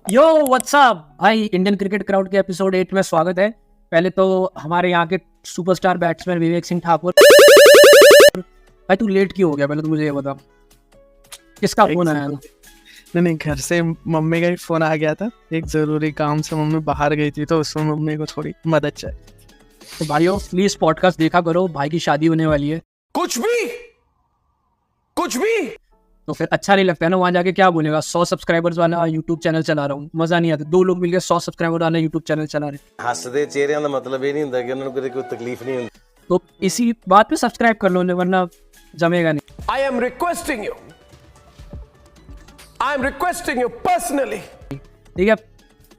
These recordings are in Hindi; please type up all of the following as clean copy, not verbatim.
यो व्हाट्सअप भाई, इंडियन क्रिकेट क्राउड के एपिसोड 8 में स्वागत है। पहले तो हमारे यहाँ के सुपरस्टार बैट्समैन विवेक सिंह ठाकुर। भाई तू लेट क्यों हो गया, पहले तो मुझे ये बता, किसका फोन आया था? नहीं, घर से मम्मी का ही फोन आ गया था। एक जरूरी काम से मम्मी बाहर गई थी, तो उसमें मम्मी को थोड़ी मदद चाहिए। तो भाइयों प्लीज पॉडकास्ट देखा करो, भाई की शादी होने वाली है। कुछ भी तो फिर अच्छा नहीं लगता है ना, वहाँ जाके क्या बोलेगा 100 सब्सक्राइबर्स वाला यूट्यूब चैनल चला रहा हूँ, मजा नहीं आता। 2 लोग मिलकर 100 सब्सक्राइबर वाला यूट्यूब चैनल चला रहे। हसदे चेहरिਆਂ ਦਾ ਮਤਲਬ ਇਹ ਨਹੀਂ ਹੁੰਦਾ ਕਿ ਉਹਨਾਂ ਨੂੰ ਕਦੇ ਕੋਈ ਤਕਲੀਫ नहीं ਹੁੰਦੀ। तो इसी बात पे सब्सक्राइब कर लो, वरना जमेगा नहीं। I am requesting you personally. ठीक है,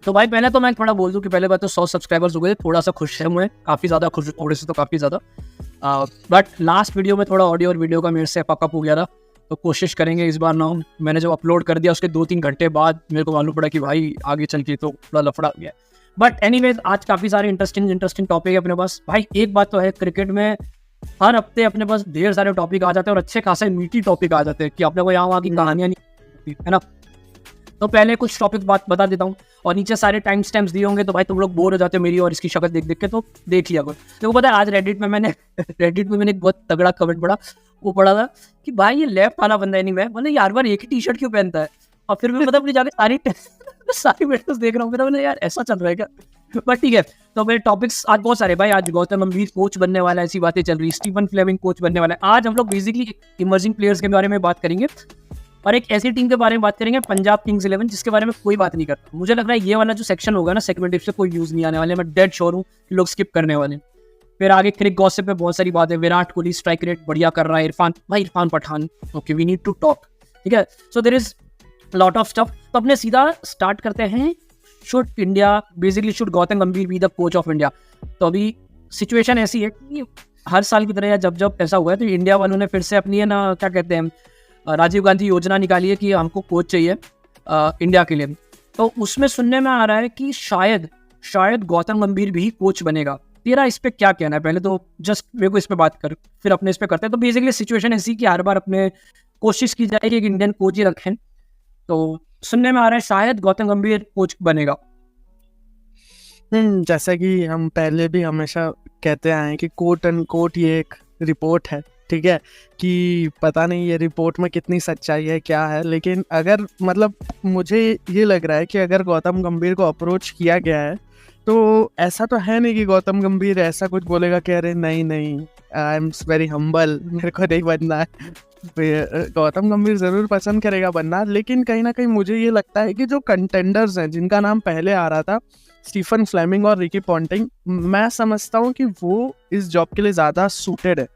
तो भाई पहले तो मैं थोड़ा बोल दूं कि पहले बात तो 100 सब्सक्राइबर्स हो गए, थोड़ा सा खुश है मैं, काफ़ी ज़्यादा खुश, थोड़े से तो काफ़ी ज़्यादा। बट लास्ट वीडियो में थोड़ा ऑडियो और वीडियो का मेरे से पकअप हो गया था, तो कोशिश करेंगे इस बार ना हो। मैंने जब अपलोड कर दिया उसके 2-3 घंटे बाद मेरे को मालूम पड़ा कि भाई आगे चल के तो थोड़ा लफड़ा गया। बट एनीवेज आज काफ़ी सारे इंटरेस्टिंग टॉपिक है अपने पास। भाई एक बात तो है, क्रिकेट में हर हफ्ते अपने पास ढेर सारे टॉपिक आ जाते हैं और अच्छे खासे मीठी टॉपिक आ जाते हैं कि अपने को यहाँ वहाँ की कहानियाँ नहीं है ना। तो पहले कुछ टॉपिक बता देता हूँ और नीचे सारे टाइम स्टैम्प्स दिए होंगे, तो भाई तुम लोग बोर हो जाते हो मेरी और इसकी शक्ल देख देख के, तो देख लिया करो। तो पता है आज रेडिट में मैंने एक बहुत तगड़ा कमेंट पढ़ा। वो पढ़ा था कि भाई ये लेफ्ट वाला बंदा है नहीं, मैं बोले यार बार एक ही टी शर्ट क्यों पहनता है। और फिर मैं अपनी जाके सारी वीडियोस देख रहा हूँ, फिर यार ऐसा चल रहा है क्या। बट ठीक है, तो मेरे टॉपिक्स आज बहुत सारे भाई। आज गौतम गंभीर कोच बनने वाला है, ऐसी बातें चल रही है। स्टीफन फ्लेमिंग कोच बनने वाला है। आज हम लोग बेसिकली इमर्जिंग प्लेयर्स के बारे में बात करेंगे और एक ऐसी टीम के बारे में बात करेंगे, पंजाब किंग्स 11, जिसके बारे में कोई बात नहीं करता। मुझे लग रहा है ये वाला जो सेक्शन होगा ना, सेगमेंट से कोई यूज नहीं आने वाले, मैं डेड श्योर हूँ कि लोग स्किप करने वाले। फिर आगे क्रिक गॉसिप पे बहुत सारी बातें। विराट कोहली स्ट्राइक रेट बढ़िया कर रहा है। Irfan Pathan, okay we need to talk, ठीक है। So there is lot of stuff. तो अपने सीधा स्टार्ट करते हैं। Should Gautam Gambhir be the coach of India. तो अभी सिचुएशन ऐसी है कि हर साल की तरह जब ऐसा हुआ है, तो इंडिया वालों ने फिर से अपनी है ना, क्या कहते हैं, राजीव गांधी योजना निकाली है कि हमको कोच चाहिए इंडिया के लिए। तो उसमें सुनने में आ रहा है कि शायद गौतम गंभीर भी कोच बनेगा। तेरा इस पे क्या कहना है? पहले तो जस्ट मेरे को इस पे बात कर, फिर अपने इस पे करते हैं। तो बेसिकली सिचुएशन ऐसी कि हर बार अपने कोशिश की जाए कि एक इंडियन कोच ही रखें। तो सुनने में आ रहा है शायद गौतम गंभीर कोच बनेगा। जैसा कि हम पहले भी हमेशा कहते आए हैं कि कोट एंड कोट ये एक रिपोर्ट है, ठीक है, कि पता नहीं ये रिपोर्ट में कितनी सच्चाई है, क्या है। लेकिन अगर मतलब मुझे ये लग रहा है कि अगर गौतम गंभीर को अप्रोच किया गया है, तो ऐसा तो है नहीं कि गौतम गंभीर ऐसा कुछ बोलेगा कि अरे नहीं आई एम वेरी हम्बल, मेरे को नहीं बनना है। गौतम गंभीर ज़रूर पसंद करेगा बनना, लेकिन कहीं ना कहीं मुझे ये लगता है कि जो कंटेंडर्स हैं जिनका नाम पहले आ रहा था, स्टीफन फ्लेमिंग और रिकी पॉन्टिंग, मैं समझता हूँ कि वो इस जॉब के लिए ज़्यादा सूटेड है,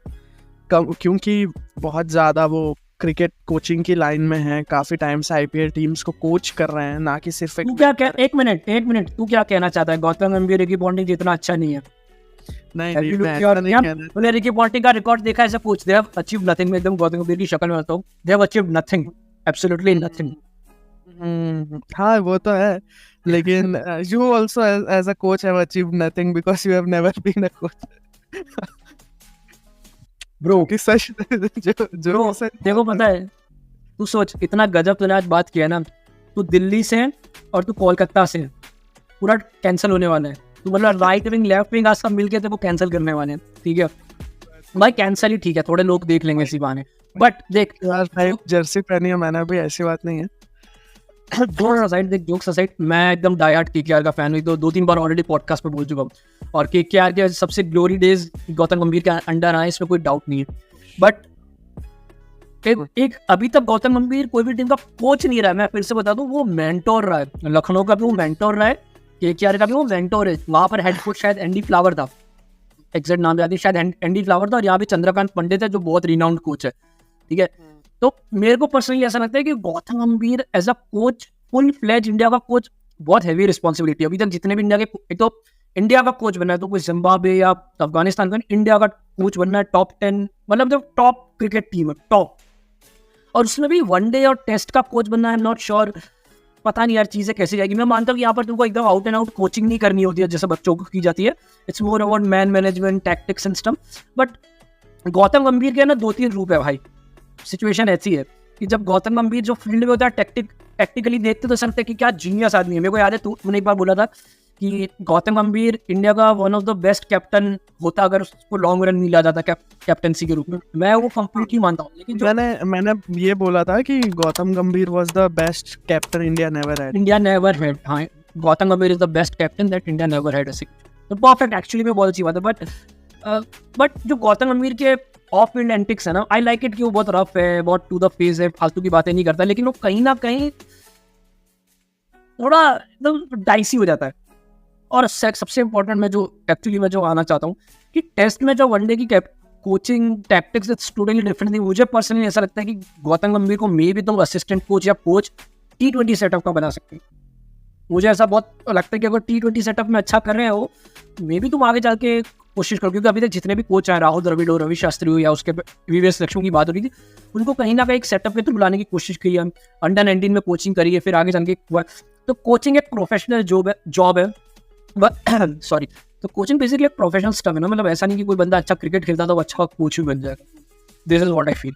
क्योंकि बहुत ज़्यादा वो क्रिकेट कोचिंग की लाइन में है, काफ़ी टाइम से आईपीएल टीम्स को कोच कर रहे हैं, ना कि सिर्फ एक मिनट तू क्या कहना चाहता है? गौतम गंभीर रिकी पॉन्टिंग जितना अच्छा नहीं है? नहीं, रिकी पॉन्टिंग का रिकॉर्ड देखा ऐसा पूछ, दे हैव अचीव्ड नथिंग। में एकदम गौतम गंभीर की शक्ल में आता हूँ, they have achieved nothing, absolutely nothing. हाँ वो तो है, लेकिन you also as a coach have achieved nothing because you have never been a coach. Bro कि सच जो देखो पता है, तू सोच इतना गजब तूने आज बात किया ना, तू दिल्ली से और तू कोलकाता से, पूरा कैंसिल होने वाला है। तू मतलब राइट विंग लेफ्ट विंग आज सब मिलके तेरे को कैंसिल करने वाले हैं, ठीक है भाई। कैंसिल ही ठीक है, थोड़े लोग देख लेंगे इसी बहाने। बट देख यार भाई जर्सी पहनी है मैंने भी, ऐसी बात नहीं है। जोक्स असाइड, मैं एकदम डाई हार्ड केकेआर का फैन हुई, तो 2-3 बार ऑलरेडी पॉडकास्ट पे बोल चुका हूँ। और केकेआर के सबसे ग्लोरी डेज गौतम गंभीर के अंडर आए, इसमें कोई डाउट नहीं है। बट एक अभी तक गौतम गंभीर कोई भी टीम का कोच नहीं रहा है। मैं फिर से बता दूं, वो मेंटोर रहा है। लखनऊ का भी वो मेंटोर रहा है, केकेआर का भी वो मेंटोर है। वहाँ पर हेड कोच शायद एंडी फ्लावर था, एग्जैक्ट नाम याद नहीं, शायद एंडी फ्लावर था। और यहाँ पे चंद्रकांत पंडित है जो बहुत रिनाउंड कोच है, ठीक है। तो मेरे को पर्सनली ऐसा लगता है कि Gautam Gambhir as a coach, full fledge India का कोच, बहुत हैवी रिस्पॉन्सिबिलिटी। अभी तक जितने भी इंडिया के, एक तो इंडिया का कोच बनना है, तो कोई जिम्बाब्वे या अफगानिस्तान का, इंडिया का कोच बनना है, टॉप 10 मतलब जो टॉप क्रिकेट टीम है, टॉप। और उसमें भी वनडे और टेस्ट का कोच बनना है, नॉट श्योर, पता नहीं यार चीज़ें कैसे जाएगी। मैं मानता हूँ कि यहाँ पर तुमको एकदम आउट एंड आउट कोचिंग नहीं करनी होती है जैसे बच्चों को की जाती है। It's more about man management, tactics and system. But Gautam गंभीर के ना 2-3 रूप है भाई। सिचुएशन ऐसी है कि जब गौतम गंभीर जो फील्ड में होता है टेक्निकली देखते तो लगता है कि क्या जीनियस आदमी है। मेरे को याद है तूने एक बार बोला था कि गौतम गंभीर इंडिया का one of the best captain होता अगर उसको लॉन्ग रन मिला जाता कैप्टनसी के रूप में। मैं वो कंप्लीटली मानता हूँ, लेकिन मैंने ये बोला था कि गौतम गंभीर was the best captain India never had. हाँ, गौतम गंभीर is the best captain that India never had. तो परफेक्ट, एक्चुअली में बहुत अच्छी बात है। बट जो गौतम गंभीर के ऑफ फील्ड एंटिक्स है ना, आई लाइक इट कि वो बहुत रफ है, बहुत टू द फेस है, फालतू की बातें नहीं करता, लेकिन वो कहीं ना कहीं थोड़ा एकदम डाइसी हो जाता है। और सबसे इम्पोर्टेंट मैं जो आना चाहता हूँ कि टेस्ट में जो वनडे की coaching tactics it's totally different थी। मुझे पर्सनली ऐसा लगता है कि गौतम गंभीर को मे भी तुम असिस्टेंट कोच या कोच T20 सेटअप का बना सकते हो। मुझे ऐसा बहुत लगता है कि अगर T20 सेटअप में अच्छा कर रहे हो मे भी तुम आगे जाके कोशिश करो, क्योंकि अभी तक जितने भी कोच आए, राहुल द्रविड़ हो, रवि शास्त्री हो, या उसके VVS लक्ष्मण की बात हो रही थी, उनको कहीं ना कहीं एक सेटअप के थ्रू लाने की कोशिश की है। अंडर 19 में कोचिंग करी है, फिर आगे जाके तो कोचिंग एक प्रोफेशनल जॉब है। सॉरी, तो कोचिंग बेसिकली एक प्रोफेशनल स्टफ है ना, मतलब ऐसा नहीं कि कोई बंदा अच्छा क्रिकेट खेलता तो अच्छा कोच भी बन जाएगा। This is what I feel.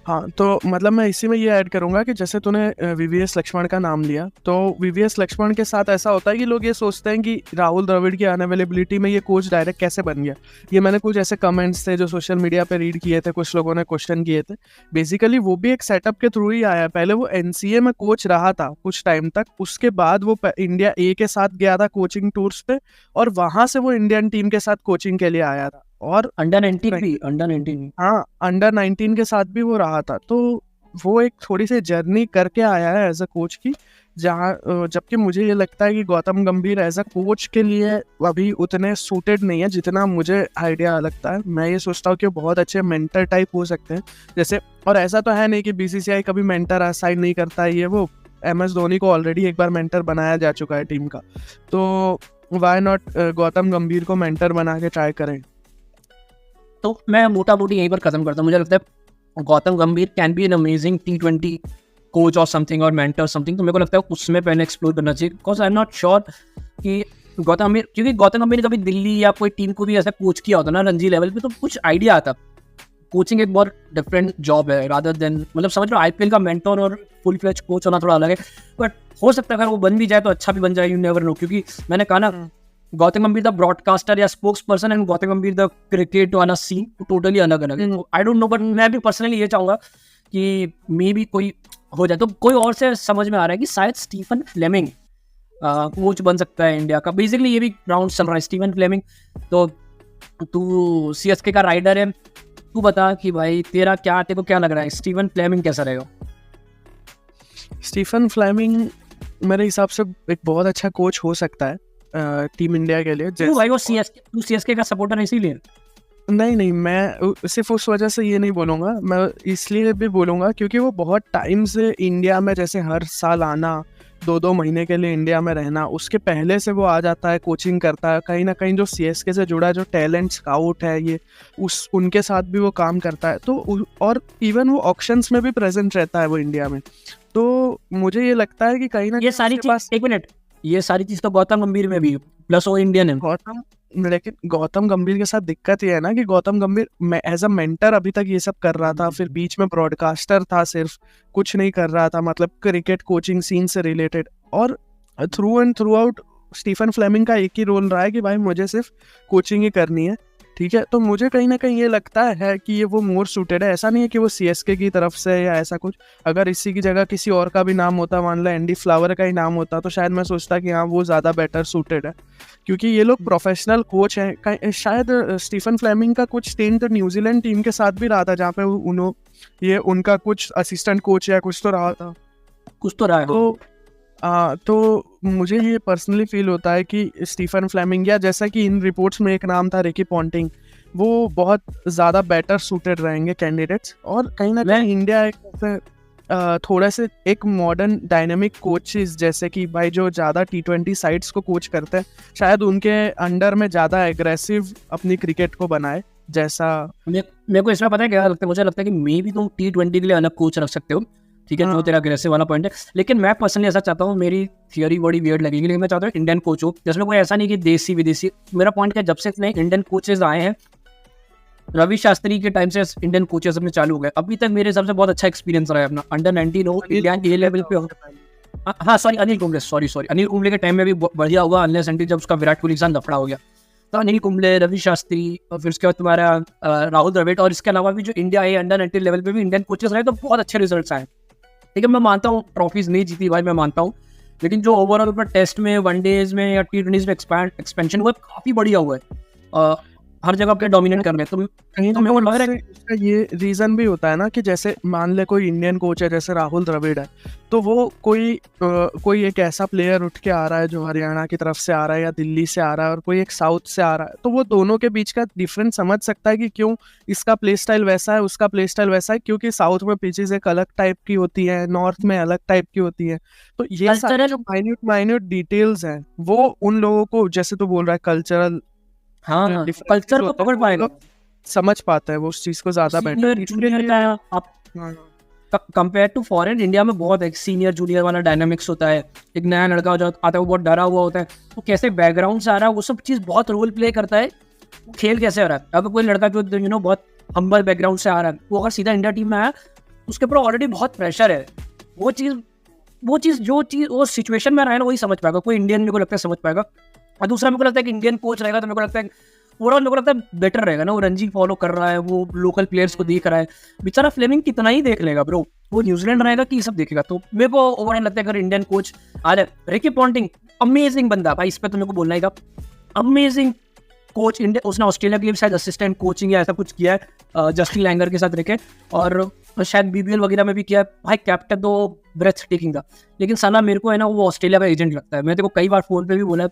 हाँ, तो मतलब मैं इसी में ये ऐड करूंगा कि जैसे तूने VVS लक्ष्मण का नाम लिया, तो VVS लक्ष्मण के साथ ऐसा होता है कि लोग ये सोचते हैं कि राहुल द्रविड़ की अनअवेलेबिलिटी में ये कोच डायरेक्ट कैसे बन गया। ये मैंने कुछ ऐसे कमेंट्स थे जो सोशल मीडिया पे रीड किए थे, कुछ लोगों ने क्वेश्चन किए थे। बेसिकली वो भी एक सेटअप के थ्रू ही आया है। पहले वो NCA में कोच रहा था कुछ टाइम तक, उसके बाद वो इंडिया A के साथ गया था कोचिंग टूर्स पे, और वहां से वो इंडियन टीम के साथ कोचिंग के लिए आया था। और अंडर 19 हाँ, अंडर 19 के साथ भी वो रहा था। तो वो एक थोड़ी सी जर्नी करके आया है एज अ कोच की, जहाँ जबकि मुझे ये लगता है कि Gautam Gambhir as a coach के लिए अभी उतने सूटेड नहीं है जितना मुझे आइडिया लगता है। मैं ये सोचता हूँ कि वो बहुत अच्छे मेंटर टाइप हो सकते हैं जैसे, और ऐसा तो है नहीं कि BCCI कभी मेंटर असाइन नहीं करता है। ये वो MS धोनी को ऑलरेडी एक बार मेंटर बनाया जा चुका है टीम का, तो वाई नॉट गौतम गंभीर को मेंटर बना के ट्राई करें। तो मैं मोटा मोटी यहीं पर खत्म करता हूँ। मुझे लगता है गौतम गंभीर can be an amazing T20 coach और समथिंग और मेंटर समथिंग। तो मेरे को लगता है उसमें पहले एक्सप्लोर करना चाहिए, because I am not sure कि गौतम गंभीर, क्योंकि गौतम गंभीर ने कभी दिल्ली या कोई टीम को भी ऐसा कोच किया होता ना रणजी लेवल पे, तो कुछ आइडिया आता। कोचिंग एक बहुत डिफरेंट जॉब है रादर देन, मतलब समझ लो IPL का मेंटर और फुल फ्लेज कोच होना थोड़ा अलग है। बट हो सकता है अगर वो बन भी जाए तो अच्छा भी बन जाए, यू नेवर नो। क्योंकि मैंने कहा ना, गौतम गंभीर द ब्रॉडकास्टर या स्पोक्स पर्सन एंड गौतम गंभीर द क्रिकेट वाला सीन टोटली अलग अलग है। आई डोंट नो, बट मैं भी पर्सनली ये चाहूंगा कि मे भी कोई हो जाए। तो कोई और से समझ में आ रहा है कि शायद स्टीफन फ्लेमिंग कोच बन सकता है इंडिया का। बेसिकली ये भी राउंड चल रहा है, स्टीफन फ्लेमिंग। तो तू CSK का राइडर है, तू बता कि भाई तेरे को क्या लग रहा है, स्टीफन फ्लेमिंग कैसा रहेगा? स्टीफन फ्लेमिंग मेरे हिसाब से एक बहुत अच्छा कोच हो सकता है टीम इंडिया के लिए। भाई वो CSK का सपोर्टर है इसीलिए? नहीं, मैं सिर्फ उस वजह से ये नहीं बोलूँगा, मैं इसलिए भी बोलूँगा क्योंकि वो बहुत टाइम से इंडिया में, जैसे हर साल आना, 2-2 महीने के लिए इंडिया में रहना, उसके पहले से वो आ जाता है, कोचिंग करता है। कहीं ना कहीं जो CSK से जुड़ा जो टैलेंट स्काउट है, ये उनके साथ भी वो काम करता है। तो और इवन वो ऑक्शंस में भी प्रेजेंट रहता है वो इंडिया में। तो मुझे ये लगता है कि कहीं ना ये सारी चीज, एक मिनट, ये सारी चीज तो गौतम गंभीर में भी, प्लस वो इंडियन है। लेकिन गौतम गंभीर के साथ दिक्कत ये है ना कि Gautam Gambhir as a mentor अभी तक ये सब कर रहा था, फिर बीच में ब्रॉडकास्टर था, सिर्फ कुछ नहीं कर रहा था, मतलब क्रिकेट कोचिंग सीन से रिलेटेड। और through and throughout Stephen Fleming का एक ही रोल रहा है कि भाई मुझे सिर्फ कोचिंग ही करनी है, ठीक है। तो मुझे कहीं ना कहीं ये लगता है कि ये वो मोर सूटेड है। ऐसा नहीं है कि वो CSK की तरफ से या ऐसा कुछ। अगर इसी की जगह किसी और का भी नाम होता, मान लो एंडी फ्लावर का ही नाम होता, तो शायद मैं सोचता कि हाँ वो ज़्यादा बेटर सूटेड है, क्योंकि ये लोग प्रोफेशनल कोच हैं। शायद स्टीफन फ्लेमिंग का कुछ स्टेंट न्यूजीलैंड टीम के साथ भी रहा था, जहाँ पे ये उनका कुछ असिस्टेंट कोच या कुछ तो रहा था, कुछ तो रहा है। तो मुझे ये पर्सनली फील होता है कि स्टीफन फ्लेमिंग, या जैसा कि इन रिपोर्ट्स में एक नाम था रिकी पॉन्टिंग, वो बहुत ज़्यादा बेटर सूटेड रहेंगे कैंडिडेट्स। और कहीं ना कहीं इंडिया एक थोड़ा से एक मॉडर्न डायनेमिक कोचेस, जैसे कि भाई जो ज़्यादा T20 साइड्स को कोच करते हैं, शायद उनके अंडर में ज़्यादा एग्रेसिव अपनी क्रिकेट को बनाए। जैसा मेरे को इसमें पता है क्या लगता है, मुझे लगता है कि मे भी तुम T20 के लिए अलग कोच रख सकते हो, ठीक है, जो तेरा अग्रेसिव वाला पॉइंट है। लेकिन मैं पर्सनली ऐसा चाहता हूँ, मेरी थियोरी बड़ी वियर्ड लगेगी, लेकिन मैं चाहता हूँ इंडियन कोच हो, जिसमें कोई ऐसा नहीं कि देसी विदेशी। मेरा पॉइंट क्या, जब से इतने इंडियन कोचेज आए हैं रवि शास्त्री के टाइम से इंडियन कोचेस अपने चालू हो गए, अभी तक मेरे हिसाब से बहुत अच्छा एक्सपीरियंस रहा है अपना। अंडर 19 हो, इंडिया ए लेवल पे हो। हाँ सॉरी, अनिल कुंबले, सॉरी अनिल कुंबले के टाइम में भी बढ़िया हुआ, अनलेस एंटी जब उसका विराट कोहली के साथ लफड़ा हो गया। तो अनिल कुंबले, रवि शास्त्री, और फिर उसके बाद तुम्हारा राहुल द्रविड़, और इसके अलावा भी जो इंडिया ए अंडर 19 लेवल पे भी इंडियन कोचेस रहे तो बहुत अच्छे रिजल्ट्स आए। ठीक है, मैं मानता हूँ ट्रॉफीज नहीं जीती भाई, मैं मानता हूँ, लेकिन जो ओवरऑल पर टेस्ट में, वनडेज में या T20 में एक्सपेंशन हुआ काफ़ी बढ़िया हुआ है। हर जगह पे डोमिनेट कर रहे हैं। तो कहीं तो मेरे को लग रहा है इसका ये रीजन भी होता है ना कि जैसे मान ले कोई इंडियन कोच है जैसे राहुल द्रविड़ है, तो वो कोई एक ऐसा प्लेयर उठ के आ रहा है जो हरियाणा की तरफ से आ रहा है या दिल्ली से आ रहा है, और कोई एक साउथ से आ रहा है, तो वो दोनों के बीच का डिफरेंस समझ सकता है कि क्यों इसका प्ले स्टाइल वैसा है, उसका प्ले स्टाइल वैसा है, क्योंकि साउथ में पिचेस एक अलग टाइप की होती है, नॉर्थ में अलग टाइप की होती है। तो ये सारे जो माइन्यूट डिटेल्स हैं वो उन लोगों को, जैसे तो बोल रहा है कल्चरल, हाँ कल्चर को पकड़ पाएगा, समझ पाता है वो उस चीज को ज्यादा बेटर। जूनियर का आप कंपेयर टू फॉरेन, इंडिया में बहुत एक सीनियर जूनियर वाला डायनामिक्स होता है। एक नया लड़का जो आता है वो बहुत डरा हुआ होता है, वो कैसे बैकग्राउंड से आ रहा है, वो सब चीज़ बहुत रोल प्ले करता है। वो खेल कैसे आ रहा है, अगर कोई लड़का जो बहुत हम्बल बैकग्राउंड से आ रहा है, वो अगर सीधा इंडिया टीम में आया, उसके ऊपर ऑलरेडी बहुत प्रेशर है। वो चीज़ वो सिचुएशन में रहा है ना, वही समझ पाएगा। कोई इंडियन मेरे को लगता है समझ पाएगा। और दूसरा मेरे को लगता है कि इंडियन कोच रहेगा तो मेरे को लगता है ओवरऑल मेरे को लगता है बेटर रहेगा ना। वो रणजी फॉलो कर रहा है, वो लोकल प्लेयर्स को देख रहा है। बेचारा फ्लेमिंग कितना ही देख लेगा ब्रो, वो न्यूजीलैंड रहेगा कि ये सब देखेगा। तो मेरे को ओवरऑल लगता है अगर इंडियन कोच आ जाए, रिकी पॉन्टिंग अमेजिंग बंदा भाई, इस पर तो मेरे को बोलना ही था, अमेजिंग कोच। इंडिया उसने ऑस्ट्रेलिया के लिए शायद असिस्टेंट कोचिंग या ऐसा कुछ किया है जस्टिन लैंगर के साथ रखे, और शायद BBL वगैरह में भी किया है भाई। कैप्टन तो ब्रेथ टेकिंग था, लेकिन साला मेरे को है ना वो ऑस्ट्रेलिया का एजेंट लगता है। मैं तेरे को कई बार फोन पे भी बोला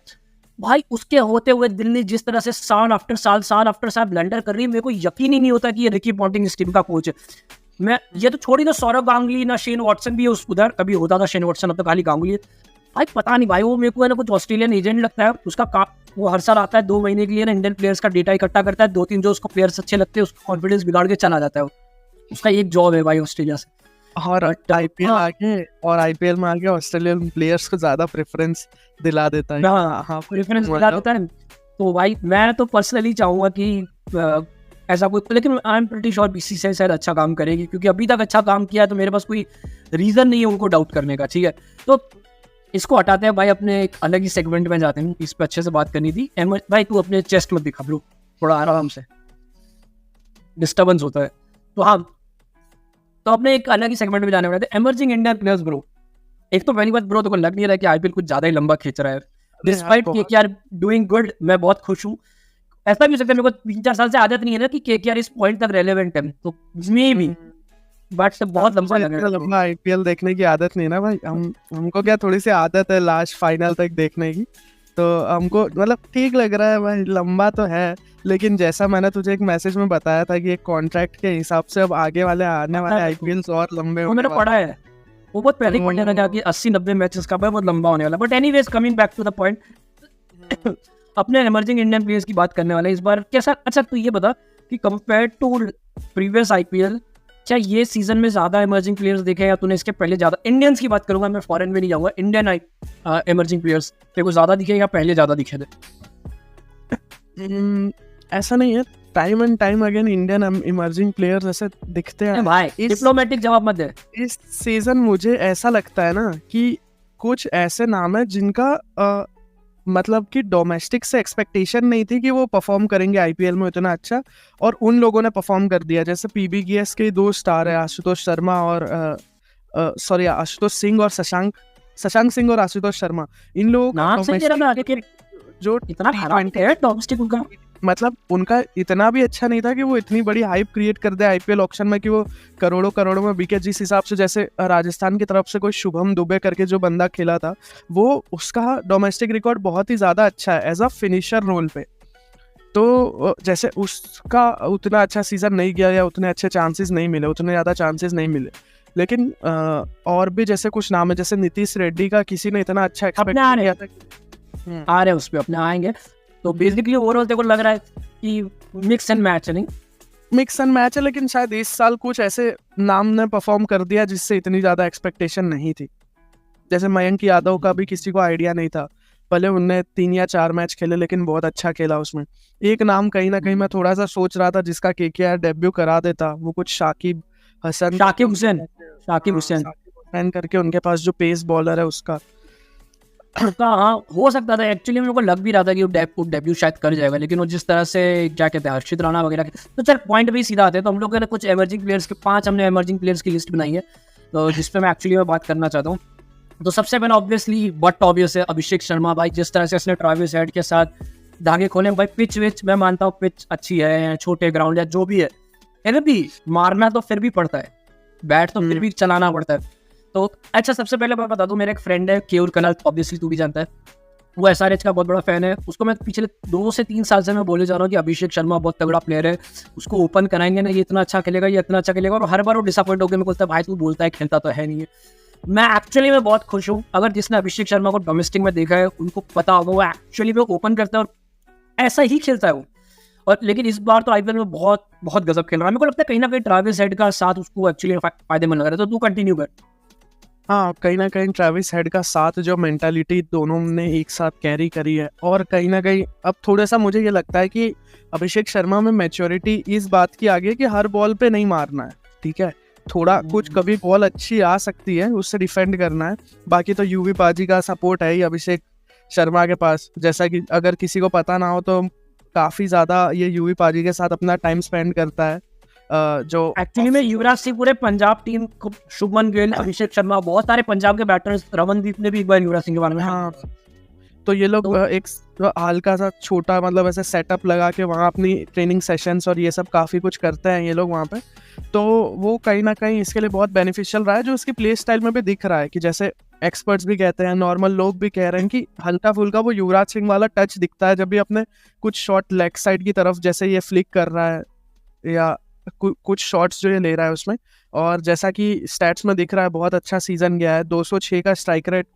भाई, उसके होते हुए दिल्ली जिस तरह से साल आफ्टर साल ब्लंडर कर रही है, मेरे को यकीन ही नहीं होता कि ये रिकी पॉन्टिंग इस टीम का कोच है। मैं ये तो छोड़ी ना, सौरव गांगुली ना शेन वॉटसन भी है उधर, कभी होता था शेन वॉटसन, अब तो खाली गांगुली है भाई। पता नहीं भाई, वो मेरे को है ना कुछ ऑस्ट्रेलियन एजेंट लगता है। उसका वो हर साल आता है 2 महीने के लिए ना, इंडियन प्लेयर्स का डेटा इकट्ठा करता है, 2-3 जो उसको प्लेयर्स अच्छे लगते हैं उसका कॉन्फिडेंस बिगाड़ के चला जाता है। उसका एक जॉब है भाई ऑस्ट्रेलिया से। और आईपीएल में आके ऑस्ट्रेलियन प्लेयर्स को ज्यादा प्रेफरेंस दिला देता है। हाँ प्रेफरेंस दिला देता है। तो भाई मैं तो पर्सनली चाहूँगा कि ऐसा कोई, लेकिन I am pretty sure BCCI शायद अच्छा काम करेगी, क्योंकि अभी तक अच्छा काम किया है, तो मेरे पास कोई रीज़न नहीं है उनको डाउट करने का। ठीक है, तो इसको हटाते हैं भाई, अपने एक अलग ही सेगमेंट में जाते हैं। इस पर अच्छे से बात करनी थी। भाई तू अपने चेस्ट में दिखा ब्रो, थोड़ा आराम से, डिस्टर्बेंस होता है। तो हाँ, तो अपने एक अलग ही सेगमेंट में जाने वाले थे, एमर्जिंग इंडियन प्लेयर्स ब्रो। एक तो पहली बात ब्रो, तो लग नहीं रहा है कि IPL कुछ ज़्यादा ही लंबा खींच रहा है। डिस्पाइट KKR डूइंग गुड, मैं बहुत खुश हूँ। ऐसा भी हो सकता है, मेरे को 3-4 साल से आदत नहीं है ना कि KKR इस पॉइंट तक रेलेवेंट है, तो इसमें भी बट से बहुत लंबा लग रहा है। लंबा IPL देखने की आदत नहीं ना भाई, हमको क्या थोड़ी सी आदत है लास्ट फाइनल तक देखने की, तो हमको मतलब ठीक लग रहा है भाई। लंबा तो है, लेकिन जैसा मैंने तुझे एक मैसेज में बताया था कि एक कॉन्ट्रैक्ट के हिसाब से अब आगे वाले आने वाले IPLs और लंबे वो मैंने पढ़ा है, वो बहुत पहले पढ़ने लगा कि 80-90 मैचेस का बहुत लंबा होने वाला। But anyways, coming back to the point, अपने एमर्जिंग इंडियन प्लेयर्स की बात करने वाले इस बार कैसा। अच्छा तू ये बता कि कंपेयर टू प्रीवियस IPL, क्या ये सीजन में ज्यादा एमर्जिंग प्लेयर्स देखे या तूने इसके पहले ज्यादा? इंडियंस की बात करूंगा मैं, फॉरेन में नहीं जाऊंगा। इंडियन एमर्जिंग प्लेयर्स तेरे को ज्यादा दिखे या पहले ज्यादा दिखे थे? ऐसा नहीं है, time and time again Indian emerging players ऐसे दिखते हैं भाई। डिप्लोमेटिक जवाब मत दे। इस सीजन मुझे ऐसा लगता है ना कि कुछ ऐसे नाम है जिनका मतलब कि डोमेस्टिक से एक्सपेक्टेशन नहीं थी कि वो परफॉर्म करेंगे IPL में इतना अच्छा, और उन लोगों ने परफॉर्म कर दिया। जैसे PBGS के 2 स्टार है, आशुतोष शर्मा और आशुतोष सिंह और शशांक सिंह और आशुतोष शर्मा। इन लोगों को जो इतना खराब है डोमेस्टिक उनका, मतलब उनका इतना भी अच्छा नहीं था कि वो इतनी बड़ी हाइप क्रिएट कर दे IPL ऑक्शन में कि वो करोड़ों में बिके। जिस हिसाब से जैसे राजस्थान की तरफ से कोई शुभम दुबे करके जो बंदा खेला था, वो उसका डोमेस्टिक रिकॉर्ड बहुत ही ज़्यादा अच्छा है एज अ फिनिशर रोल पे। तो जैसे उसका उतना अच्छा सीजन नहीं गया या उतने अच्छे चांसेस नहीं मिले, उतने ज़्यादा चांसेस नहीं मिले। लेकिन और भी जैसे कुछ नाम है, जैसे नीतीश रेड्डी का किसी ने इतना अच्छा एक्सपेक्ट किया था। आ रहे उस पर अपने आएंगे। तो बेसिकली ओवरऑल तेरे को लग रहा है कि मिक्स एंड मैच है? नहीं मिक्स एंड मैच है, लेकिन शायद इस साल कुछ ऐसे नाम ने परफॉर्म कर दिया जिससे इतनी ज़्यादा एक्सपेक्टेशन नहीं थी। जैसे मयंक यादव का भी किसी को आइडिया नहीं था, भले उनने 3 या 4 मैच खेले लेकिन बहुत अच्छा खेला उसमें। एक नाम कहीं ना कहीं मैं थोड़ा सा सोच रहा था जिसका केकेआर डेब्यू करा देता, वो कुछ शाकिब हुसैन करके उनके पास जो पेस बॉलर है उसका। हाँ हो सकता था, एक्चुअली मेरे को लग भी रहा था कि वो डेब्यू शायद कर जाएगा, लेकिन वो जिस तरह से क्या कहते हैं हर्षित राणा वगैरह तो चल पॉइंट भी सीधा आते हैं। तो हम लोग ने कुछ एमर्जिंग प्लेयर्स के 5 हमने एमर्जिंग प्लेयर्स की लिस्ट बनाई है, तो जिस पे मैं एक्चुअली में बात करना चाहता हूँ। तो सबसे पहले ऑब्वियस है अभिषेक शर्मा भाई, जिस तरह से उसने ट्रेविस हेड के साथ धागे खोले भाई। पिच विच मैं मानता हूँ पिच अच्छी है, छोटे ग्राउंड या जो भी है, फिर भी मारना तो फिर भी पड़ता है, बैट तो फिर भी चलाना पड़ता है। तो अच्छा सबसे पहले मैं बता दूं, मेरा एक फ्रेंड है केयूर कनल, ऑब्वियसली तू भी जानता है, वो एसआरएच का बहुत बड़ा फैन है। उसको मैं पिछले 2 से 3 साल से मैं बोले जा रहा हूँ कि अभिषेक शर्मा बहुत तगड़ा प्लेयर है, उसको ओपन कराएंगे ना, ये इतना अच्छा खेलेगा, ये इतना अच्छा खेलेगा, और हर बार वो डिसअपॉइंट होकर मेरे को बोलता है भाई तू बोलता है खेलता तो है नहीं है। मैं एक्चुअली में बहुत खुश हूँ, अगर जिसने अभिषेक शर्मा को डोमेस्टिक में देखा है उनको पता होगा वो एक्चुअली में ओपन करता है और ऐसा ही खेलता है वो। और लेकिन इस बार तो आईपीएल में बहुत बहुत गजब खेल रहा है। मेरे को लगता है कहीं ना कहीं ट्रेविस हेड का साथ उसको एक्चुअली फायदेमंद लग रहा है। तो तू कंटिन्यू कर। हाँ, कहीं ना कहीं ट्रेविस हेड का साथ जो मेंटालिटी दोनों ने एक साथ कैरी करी है, और कहीं ना कहीं अब थोड़ा सा मुझे ये लगता है कि अभिषेक शर्मा में मैच्योरिटी इस बात की आ गई है कि हर बॉल पे नहीं मारना है, ठीक है, थोड़ा कुछ कभी बॉल अच्छी आ सकती है उससे डिफेंड करना है। बाकी तो यूवी पाजी का सपोर्ट है ही अभिषेक शर्मा के पास, जैसा कि अगर किसी को पता ना हो तो काफ़ी ज़्यादा ये यूवी पाजी के साथ अपना टाइम स्पेंड करता है। जो एक्चुअली में युवराज सिंह पूरे पंजाब टीम को, शुभमन गिल, अभिषेक शर्मा, बहुत सारे पंजाब के बैटर्स, रमनदीप ने भी एक बार युवराज सिंह के बारे में, हाँ, तो ये लोग एक हल्का सा छोटा मतलब ऐसे सेटअप लगा के वहाँ अपनी ट्रेनिंग सेशंस और ये सब काफ़ी कुछ करते हैं ये लोग वहाँ पे। तो वो कहीं ना कहीं इसके लिए बहुत बेनिफिशियल रहा है, जो उसकी प्ले स्टाइल में भी दिख रहा है कि जैसे एक्सपर्ट्स भी कहते हैं, नॉर्मल लोग भी कह रहे हैं कि हल्का फुल्का वो युवराज सिंह वाला टच दिखता है जब भी अपने कुछ शॉट लेग साइड की तरफ जैसे ये फ्लिक कर रहा है या कुछ शॉट्स जो ये ले रहा है उसमें। और जैसा कि स्टैट्स में दिख रहा है बहुत अच्छा सीजन गया है, 206 का स्ट्राइक रेट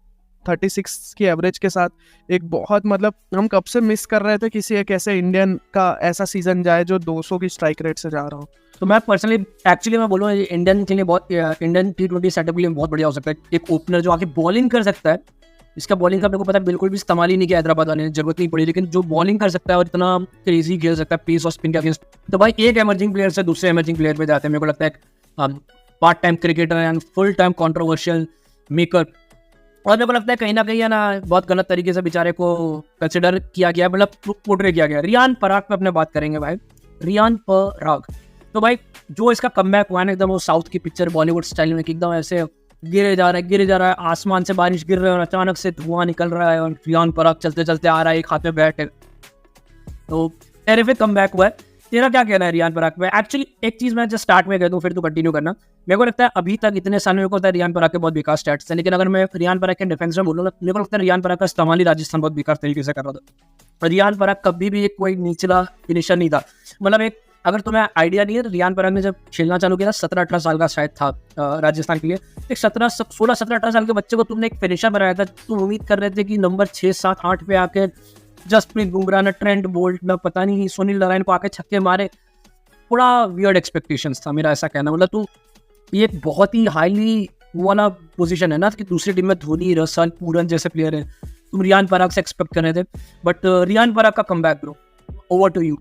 36 की एवरेज के साथ, एक बहुत मतलब हम कब से मिस कर रहे थे किसी एक ऐसे इंडियन का ऐसा सीजन जाए जो 200 की स्ट्राइक रेट से जा रहा हो। तो मैं पर्सनली एक्चुअली मैं बोलूँ इंडियन के लिए बहुत, इंडियन T20 सेटअप के लिए बहुत बढ़िया हो सकता है एक ओपनर जो आके बॉलिंग कर सकता है। इसका बॉलिंग का मेरे को पता है बिल्कुल भी इस्तेमाल ही नहीं किया हैदराबाद वाले ने, जरूरत नहीं पड़ी, लेकिन जो बॉलिंग कर सकता है और इतना क्रेजी खेल सकता है पेस और स्पिन के अगेंस्ट। तो भाई एक एमर्जिंग प्लेयर से दूसरे एमर्जिंग प्लेयर पे जाते हैं, मेरे को लगता है part time cricketer and full time controversial maker, और मेरे को लगता है कहीं ना कहीं है ना बहुत गलत तरीके से बेचारे को कंसिडर किया गया, मतलब पोर्ट्रे किया गया। रियान पराग पे अपने बात करेंगे भाई, रियान पराग। तो भाई जो इसका कमबैक हुआ है ना, एकदम वो साउथ की पिक्चर बॉलीवुड स्टाइल में, एकदम ऐसे गिरे जा रहा है, आसमान से बारिश गिर रही है और अचानक से धुआं निकल रहा है और रियान पराग चलते चलते आ रहा है, एक हाथ में बैट है। तो टेरिफिक कमबैक हुआ है। तेरा क्या कहना है रियान पराग पे? एक्चुअली एक चीज़ मैं जस्ट स्टार्ट में कह दूँ फिर तो कंटिन्यू करना। मेरे को लगता है अभी तक इतने साल मेरे को लगता है रियान पराग के बहुत बेकार स्टैट्स हैं, लेकिन अगर मैं रियान पराग के डिफेंस में बोलूँ मेरे को लगता है रियान पराग का इस्तेमाल ही राजस्थान बहुत बेकार तरीके से कर रहा था। रियान पराग कभी भी एक कोई निचला फिनिशर नहीं था, मतलब एक अगर तुम्हें आइडिया नहीं है तो रियान पराग ने जब खेलना चालू किया 17-18 साल का शायद था राजस्थान के लिए, एक 16-17-18 साल के बच्चे को तुमने एक फिनिशर बनाया था। तुम उम्मीद कर रहे थे कि नंबर 6, 7, 8 पे आके जसप्रीत बुमराह ने, ट्रेंट बोल्ट ने, पता नहीं सुनील नारायण को आके छक्के मारे, बड़ा वियर्ड एक्सपेक्टेशंस था मेरा ऐसा कहना। मतलब तू ये एक बहुत ही हाईली वाला पोजीशन है ना कि दूसरी टीम में धोनी, रसल, पूरन जैसे प्लेयर हैं, तुम रियान पराग से एक्सपेक्ट कर रहे थे, बट रियान पराग का comeback bro, over to you.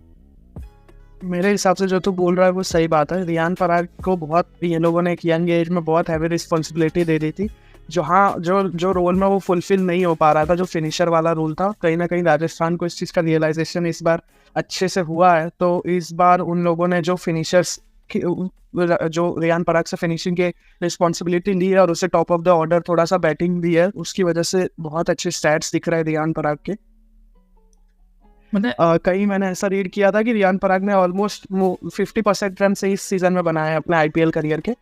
मेरे हिसाब से जो तू बोल रहा है वो सही बात है। रियान पराग को बहुत ये लोगों ने एक यंग एज में बहुत हैवी रिस्पॉन्सिबिलिटी दे दी थी, जो रोल में वो फुलफिल नहीं हो पा रहा था, जो फिनिशर वाला रोल था। कहीं ना कहीं राजस्थान को इस चीज़ का रियलाइजेशन इस बार अच्छे से हुआ है। तो इस बार उन लोगों ने जो फिनिशर्स जो रियान पराग से फिनिशिंग के रिस्पॉन्सिबिलिटी ली है और उसे टॉप ऑफ द ऑर्डर थोड़ा सा बैटिंग दी है, उसकी वजह से बहुत अच्छे स्टैट्स दिख रहे हैं रियान पराग के। कहीं मैंने ऐसा रीड किया था कि रियान पराग ने ऑलमोस्ट 50% रन से इस सीजन में बनाए अपने आईपीएल करियर के।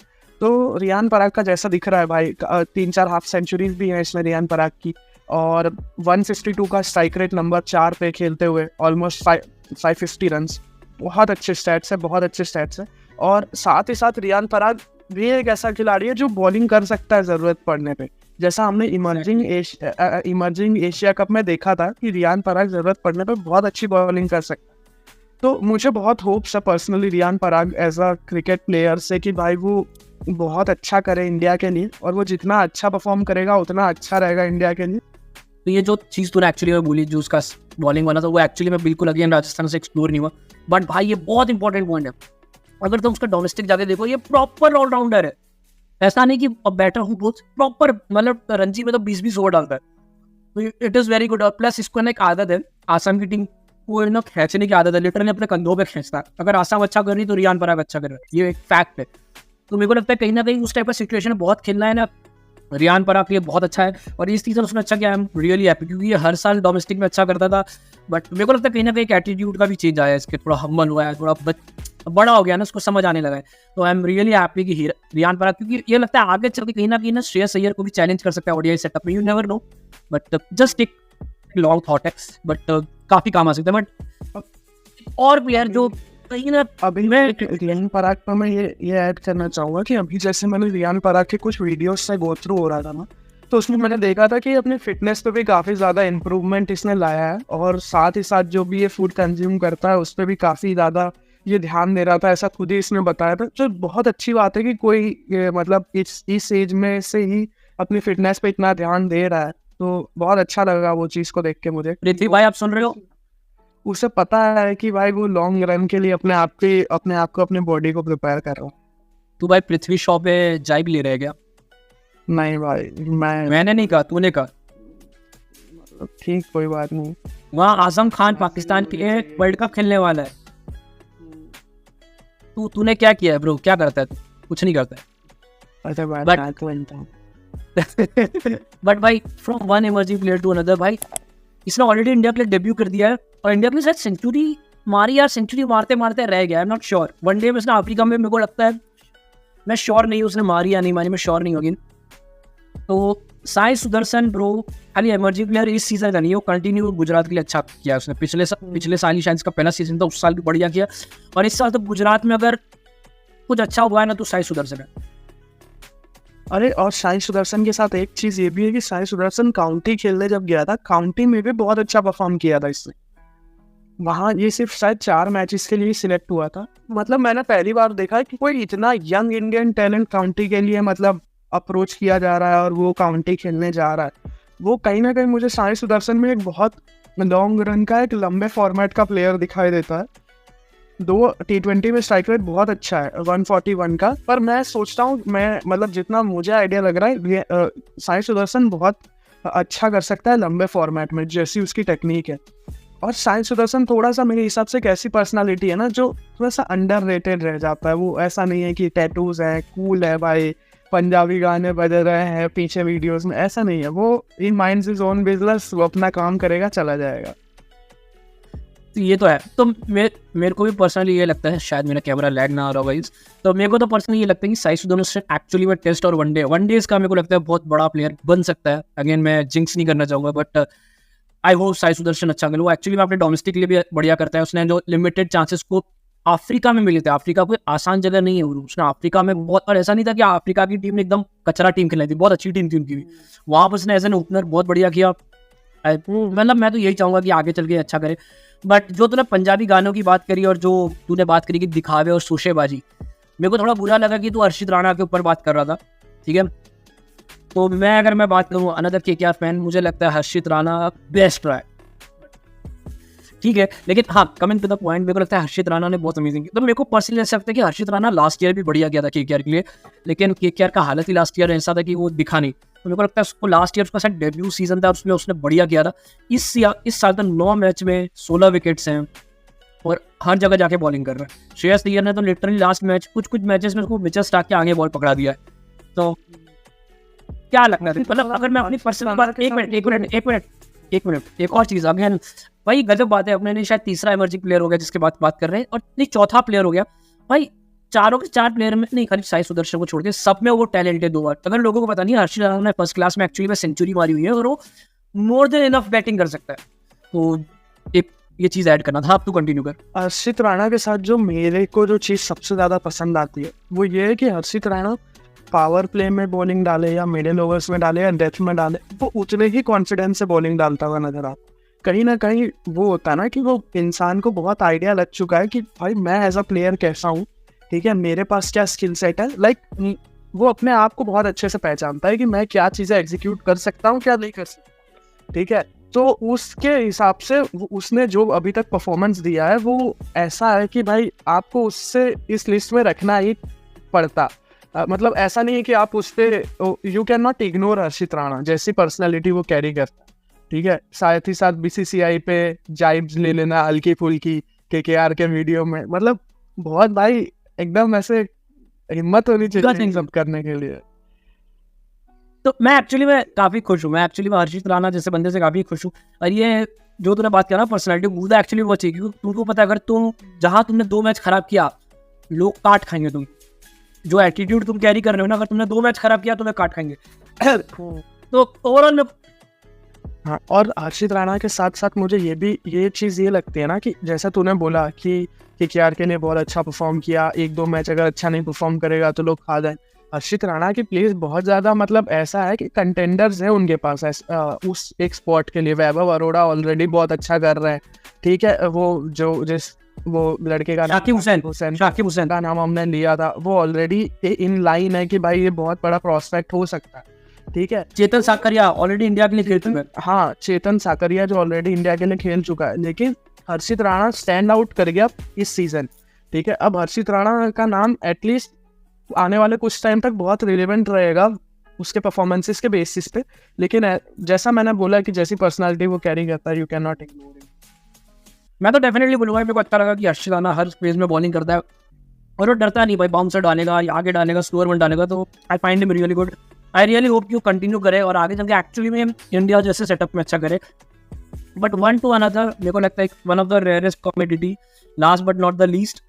तो रियान पराग का जैसा दिख रहा है भाई, 3-4 हाफ सेंचुरीज भी हैं इसमें रियान पराग की, और 152 का स्ट्राइक रेट नंबर 4 पे खेलते हुए ऑलमोस्ट 550 रन, बहुत अच्छे स्टैट्स है, बहुत अच्छे स्टैट्स है। और साथ ही साथ रियान पराग भी एक ऐसा खिलाड़ी है जो बॉलिंग कर सकता है ज़रूरत पड़ने पे, जैसा हमने इमर्जिंग एशिया कप में देखा था कि रियान पराग ज़रूरत पड़ने पे बहुत अच्छी बॉलिंग कर सकता है। तो मुझे बहुत होप्स है personally Riyan Parag as a cricket player से कि भाई वो बहुत अच्छा करे इंडिया के लिए, और वो जितना अच्छा परफॉर्म करेगा उतना अच्छा रहेगा इंडिया के लिए। तो ये जो चीज़ तूने एक्चुअली में बोली, जो उसका बॉलिंग वाला था, वो एक्चुअली में बिल्कुल अगेन राजस्थान से एक्सप्लोर नहीं हुआ। बट भाई ये बहुत इंपॉर्टेंट पॉइंट है, अगर तुम उसका डोमेस्टिक जाके देखो, ये प्रॉपर ऑलराउंडर है। ऐसा नहीं कि बैटर हूँ बहुत, प्रॉपर मतलब रणजी में तो 20-20 ओवर डालता है, तो इट इज़ वेरी गुड। और प्लस इसको ना एक आदत है, आसाम की टीम को ना खींचने की आदत है, लिटरली अपने कंधों पे खींचता है। अगर आसाम अच्छा कर रही तो रियान पराग अच्छा कर रहा है, ये एक फैक्ट है। तो मेरे को लगता है कहीं ना कहीं उस टाइप का सिचुएशन बहुत खेलना है ना, रियान पराग के लिए बहुत अच्छा है। और इस सीजन उसने अच्छा किया, आई एम रियली हैप्पी, क्योंकि ये हर साल डोमेस्टिक में अच्छा करता था। बट मेरे को लगता है कहीं ना कहीं एक एटीट्यूड का भी चेंज आया है इसके, थोड़ा हम्बल हुआ है, थोड़ा बड़ा हो गया ना, उसको समझ आने लगा है। तो आई एम रियली हैप्पी कि रियान पराग, क्योंकि ये लगता है आगे चल के कहीं ना श्रेयस अय्यर को भी चैलेंज कर सकता है ओडीआई सेटअप में, you never know. But just एक लॉन्ग थॉट है, बट काफी काम आ सकता है। बट और प्लेयर जो कहीं ना, अभी मैं रियान पराग पर मैं ये ऐड करना चाहूँगा कि अभी जैसे मैंने रियान पराग के कुछ वीडियोस से गो थ्रू हो रहा था ना, तो उसमें मैंने देखा था कि अपने फिटनेस पे भी काफ़ी ज़्यादा इम्प्रूवमेंट इसने लाया है, और साथ ही साथ जो भी ये फूड कंज्यूम करता है उस पर भी काफ़ी ज़्यादा ये ध्यान दे रहा था, ऐसा खुद ही इसने बताया था। तो बहुत अच्छी बात है कि कोई मतलब इस एज में से ही अपनी फिटनेस पे इतना ध्यान दे रहा है, तो बहुत अच्छा लगा वो चीज़ को देख के मुझे। पृथ्वी भाई आप सुन रहे हो? उसे पता है कि भाई वो लॉन्ग रन के लिए अपने आप को अपने बॉडी को प्रिपेयर कर रहा हूँ। तू भाई पृथ्वी शॉ पे जाए भी ले रहे क्या? नहीं भाई, मैंने नहीं कहा, तूने कहा। ठीक, कोई बात नहीं। वहाँ आजम खान पाकिस्तान के लिए वर्ल्ड कप खेलने वाला है, तूने क्या किया है ब्रो? क्या करता है तू? कुछ नहीं करता है। बट भाई from one emerging player to another, भाई इसने ऑलरेडी इंडिया के लिए डेब्यू कर दिया है, और इंडिया के लिए शायद सेंचुरी मारी, यार सेंचुरी मारते मारते रह गया, I am not sure. One day में उसने अफ्रीका में, मेरे को लगता है, मैं श्योर नहीं उसने मारी या नहीं मारी, मैं श्योर नहीं होगी। तो साई सुदर्शन ब्रो खाली इमर्जिंग प्लेयर इस सीजन का नहीं, वो कंटिन्यू गुजरात के लिए अच्छा किया उसने। पिछले साल ही शायद इसका पहला सीजन था, उस साल भी बढ़िया किया, और इस साल तो गुजरात में अगर कुछ अच्छा हुआ है ना तो साई सुदर्शन है। अरे और साई सुदर्शन के साथ एक चीज़ ये भी है कि साई सुदर्शन काउंटी खेलने जब गया था, काउंटी में भी बहुत अच्छा परफॉर्म किया था इसने। वहाँ ये सिर्फ शायद 4 मैचेस के लिए सिलेक्ट हुआ था। मतलब मैंने पहली बार देखा कि कोई इतना यंग इंडियन टैलेंट काउंटी के लिए मतलब अप्रोच किया जा रहा है और वो काउंटी खेलने जा रहा है। वो कहीं ना कहीं मुझे साई सुदर्शन में एक बहुत लॉन्ग रन का, एक लंबे फॉर्मेट का प्लेयर दिखाई देता है। 2 T20 में स्ट्राइक रेट बहुत अच्छा है 141 का, पर मैं सोचता हूँ, मैं मतलब जितना मुझे आइडिया लग रहा है साई सुदर्शन बहुत अच्छा कर सकता है लंबे फॉर्मेट में, जैसी उसकी टेक्निक है। और साई सुदर्शन थोड़ा सा मेरे हिसाब से एक ऐसी पर्सनालिटी है ना जो थोड़ा सा अंडररेटेड रह जाता है। वो ऐसा नहीं है कि टैटूज है, कूल है भाई, पंजाबी गाने बज रहे हैं पीछे वीडियोस में, ऐसा नहीं है। वो इन माइंड्स हिज ओन बिजनेस, वो अपना काम करेगा, चला जाएगा। तो ये तो है। तो मेरे को भी पर्सनली ये लगता है, शायद मेरा कैमरा लैग ना आ रहा होगा, तो मेरे को तो पर्सनली ये लगता है कि साई सुदर्शन एक्चुअली में टेस्ट और वनडेज का मेरे को लगता है बहुत बड़ा प्लेयर बन सकता है। अगेन मैं जिंक्स नहीं करना चाहूँगा, but I hope Sai Sudarshan अच्छा करे। वो एक्चुअली में अपने डोमेस्टिक लिए भी बढ़िया करता है। उसने जो लिमिटेड चांसेस को अफ्रीका में मिले थे, अफ्रीका कोई आसान जगह नहीं है, उसने अफ्रीका में बहुत, और ऐसा नहीं था कि अफ्रीका की टीम ने एकदम कचरा टीम खेलाई थी, बहुत अच्छी टीम थी उनकी भी। वहाँ पर उसने एज एन ओपनर बहुत बढ़िया किया। मतलब मैं तो यही चाहूँगा कि आगे चल के अच्छा करे। बट जो तूने पंजाबी गानों की बात करी और जो तूने बात करी कि दिखावे और शोशेबाजी, मेरे को थोड़ा बुरा लगा कि तू हर्षित राणा के ऊपर बात कर रहा था, ठीक है। तो अगर मैं बात करूँ अनदर केकेआर फैन, मुझे लगता है हर्षित राणा बेस्ट रहा है, ठीक है। लेकिन हाँ, कमिंग टू द पॉइंट, मेरे को लगता है हर्षित राणा ने बहुत अमेजिंग किया। तो मेरे को पर्सनली ऐसा लगता है कि हर्षित राणा लास्ट ईयर भी बढ़िया किया था केकेआर के लिए, लेकिन केकेआर का हालत ही लास्ट ईयर ऐसा था कि वो दिखा नहीं। तो मेरे को लगता है उसको लास्ट ईयर उसका शायद डेब्यू सीजन था, उसमें उसने बढ़िया किया था। इस साल तो 9 मैच में 16 विकेट्स हैं और हर जगह जाके बॉलिंग कर रहा है। श्रेयस अय्यर ने तो लिटरली लास्ट मैच कुछ मैचेस में उसको विचेट स्टार्ट के आगे बॉल पकड़ा दिया है। तो क्या लगता है, मतलब अगर मैं अपनी पर्सनल बात, एक मिनट एक और चीज़, अगेन भाई गजब बात है, अपने शायद तीसरा इमर्जिंग प्लेयर हो गया जिसके बात कर रहे हैं, और नहीं चौथा प्लेयर हो गया भाई। चारों के 4 प्लेयर में नहीं, खाली साई सुदर्शन को छोड़ के सब में वो टैलेंट है 2 बार। अगर लोगों को पता नहीं, हर्षित राणा ने फर्स्ट क्लास में एक्चुअली में सेंचुरी मारी हुई है और वो मोर देन इनफ बैटिंग कर सकता है। तो एक ये चीज़ ऐड करना था। आप तो कंटिन्यू कर। हर्षित राणा के साथ जो मेरे को जो चीज़ सबसे ज़्यादा पसंद आती है वो ये है कि हर्षित राणा पावर प्ले में बॉलिंग डाले या मिडिल ओवर्स में डाले या डेथ में डाले, वो उतने ही कॉन्फिडेंस से बॉलिंग डालता हुआ नजर आता। कहीं ना कहीं वो होता ना कि वो इंसान को बहुत आइडिया लग चुका है कि भाई मैं एज अ प्लेयर कैसा हूँ, ठीक है, मेरे पास क्या स्किल सेट है। लाइक वो अपने आप को बहुत अच्छे से पहचानता है कि मैं क्या चीज़ें एग्जीक्यूट कर सकता हूँ, क्या नहीं कर सकता। ठीक है। तो उसके हिसाब से उसने जो अभी तक परफॉर्मेंस दिया है वो ऐसा है कि भाई आपको उससे इस लिस्ट में रखना ही पड़ता। मतलब ऐसा नहीं है कि आप उस पर यू कैन नॉट इग्नोर हर्षित राणा जैसी पर्सनैलिटी वो कैरी करता, ठीक है। साथ ही साथ बीसीसीआई पे जाइब्स ले लेना हल्की फुल्की केकेआर के वीडियो में, मतलब बहुत भाई एकदम ऐसे हिम्मत होनी चाहिए सब करने के लिए। तो मैं एक्चुअली में काफ़ी खुश हूँ, मैं एक्चुअली में हर्षित राणा जैसे बंदे से काफ़ी खुश हूँ। और ये जो तूने बात किया ना पर्सनैलिटी, मुझे एक्चुअली वो चाहिए क्योंकि तुमको पता है अगर तुम जहाँ तुमने 2 मैच खराब किया लोग काट खाएंगे। तुम जो एटीट्यूड तुम कैरी कर रहे हो ना, अगर तुमने 2 मैच खराब किया तुम्हें काट खाएंगे। तो ओवरऑल में हाँ, और हर्षित राणा के साथ साथ मुझे ये चीज़ ये लगती है ना कि जैसा तूने बोला कि केकेआर के लिए बहुत अच्छा परफॉर्म किया, 1-2 मैच अगर अच्छा नहीं परफॉर्म करेगा तो लोग खा जाए। हर्षित राणा की प्लेस बहुत ज़्यादा मतलब ऐसा है कि कंटेंडर्स है उनके पास उस एक स्पॉट के लिए। वैभव अरोड़ा ऑलरेडी बहुत अच्छा कर रहे हैं, ठीक है। वो लड़के का शाकिब हुसैन का नाम हमने लिया था, वो ऑलरेडी इन लाइन है कि भाई ये बहुत बड़ा प्रोस्पेक्ट हो सकता है, ठीक है। चेतन साकरिया ऑलरेडी इंडिया के लिए खेल चुका है। हाँ, चेतन साकरिया जो ऑलरेडी इंडिया के लिए खेल चुका है, लेकिन हर्षित राणा स्टैंड आउट कर गया इस सीजन, ठीक है। अब हर्षित राणा का नाम एटलीस्ट आने वाले कुछ टाइम तक बहुत रिलेवेंट रहेगा उसके परफॉर्मेंसेस के बेसिस पे। लेकिन जैसा मैंने बोला कि जैसी पर्सनालिटी वो कैरी करता है, you can not ignore it. मैं तो डेफिनेटली बोलूँगा, मेरे को अच्छा लगा कि हर्षित राणा हर स्पेस में बॉलिंग करता है और वो डरता नहीं भाई, बाउंसर डालेगा या आगे डालेगा, स्लोअर में डालेगा। तो I find him really good. I really hope कि वो कंटिन्यू करे और आगे चल के एक्चुअली में इंडिया जैसे सेटअप में अच्छा करे। बट वन टू अनदर मेरे को लगता है one of the rarest कॉमेडिटी, last but not the least,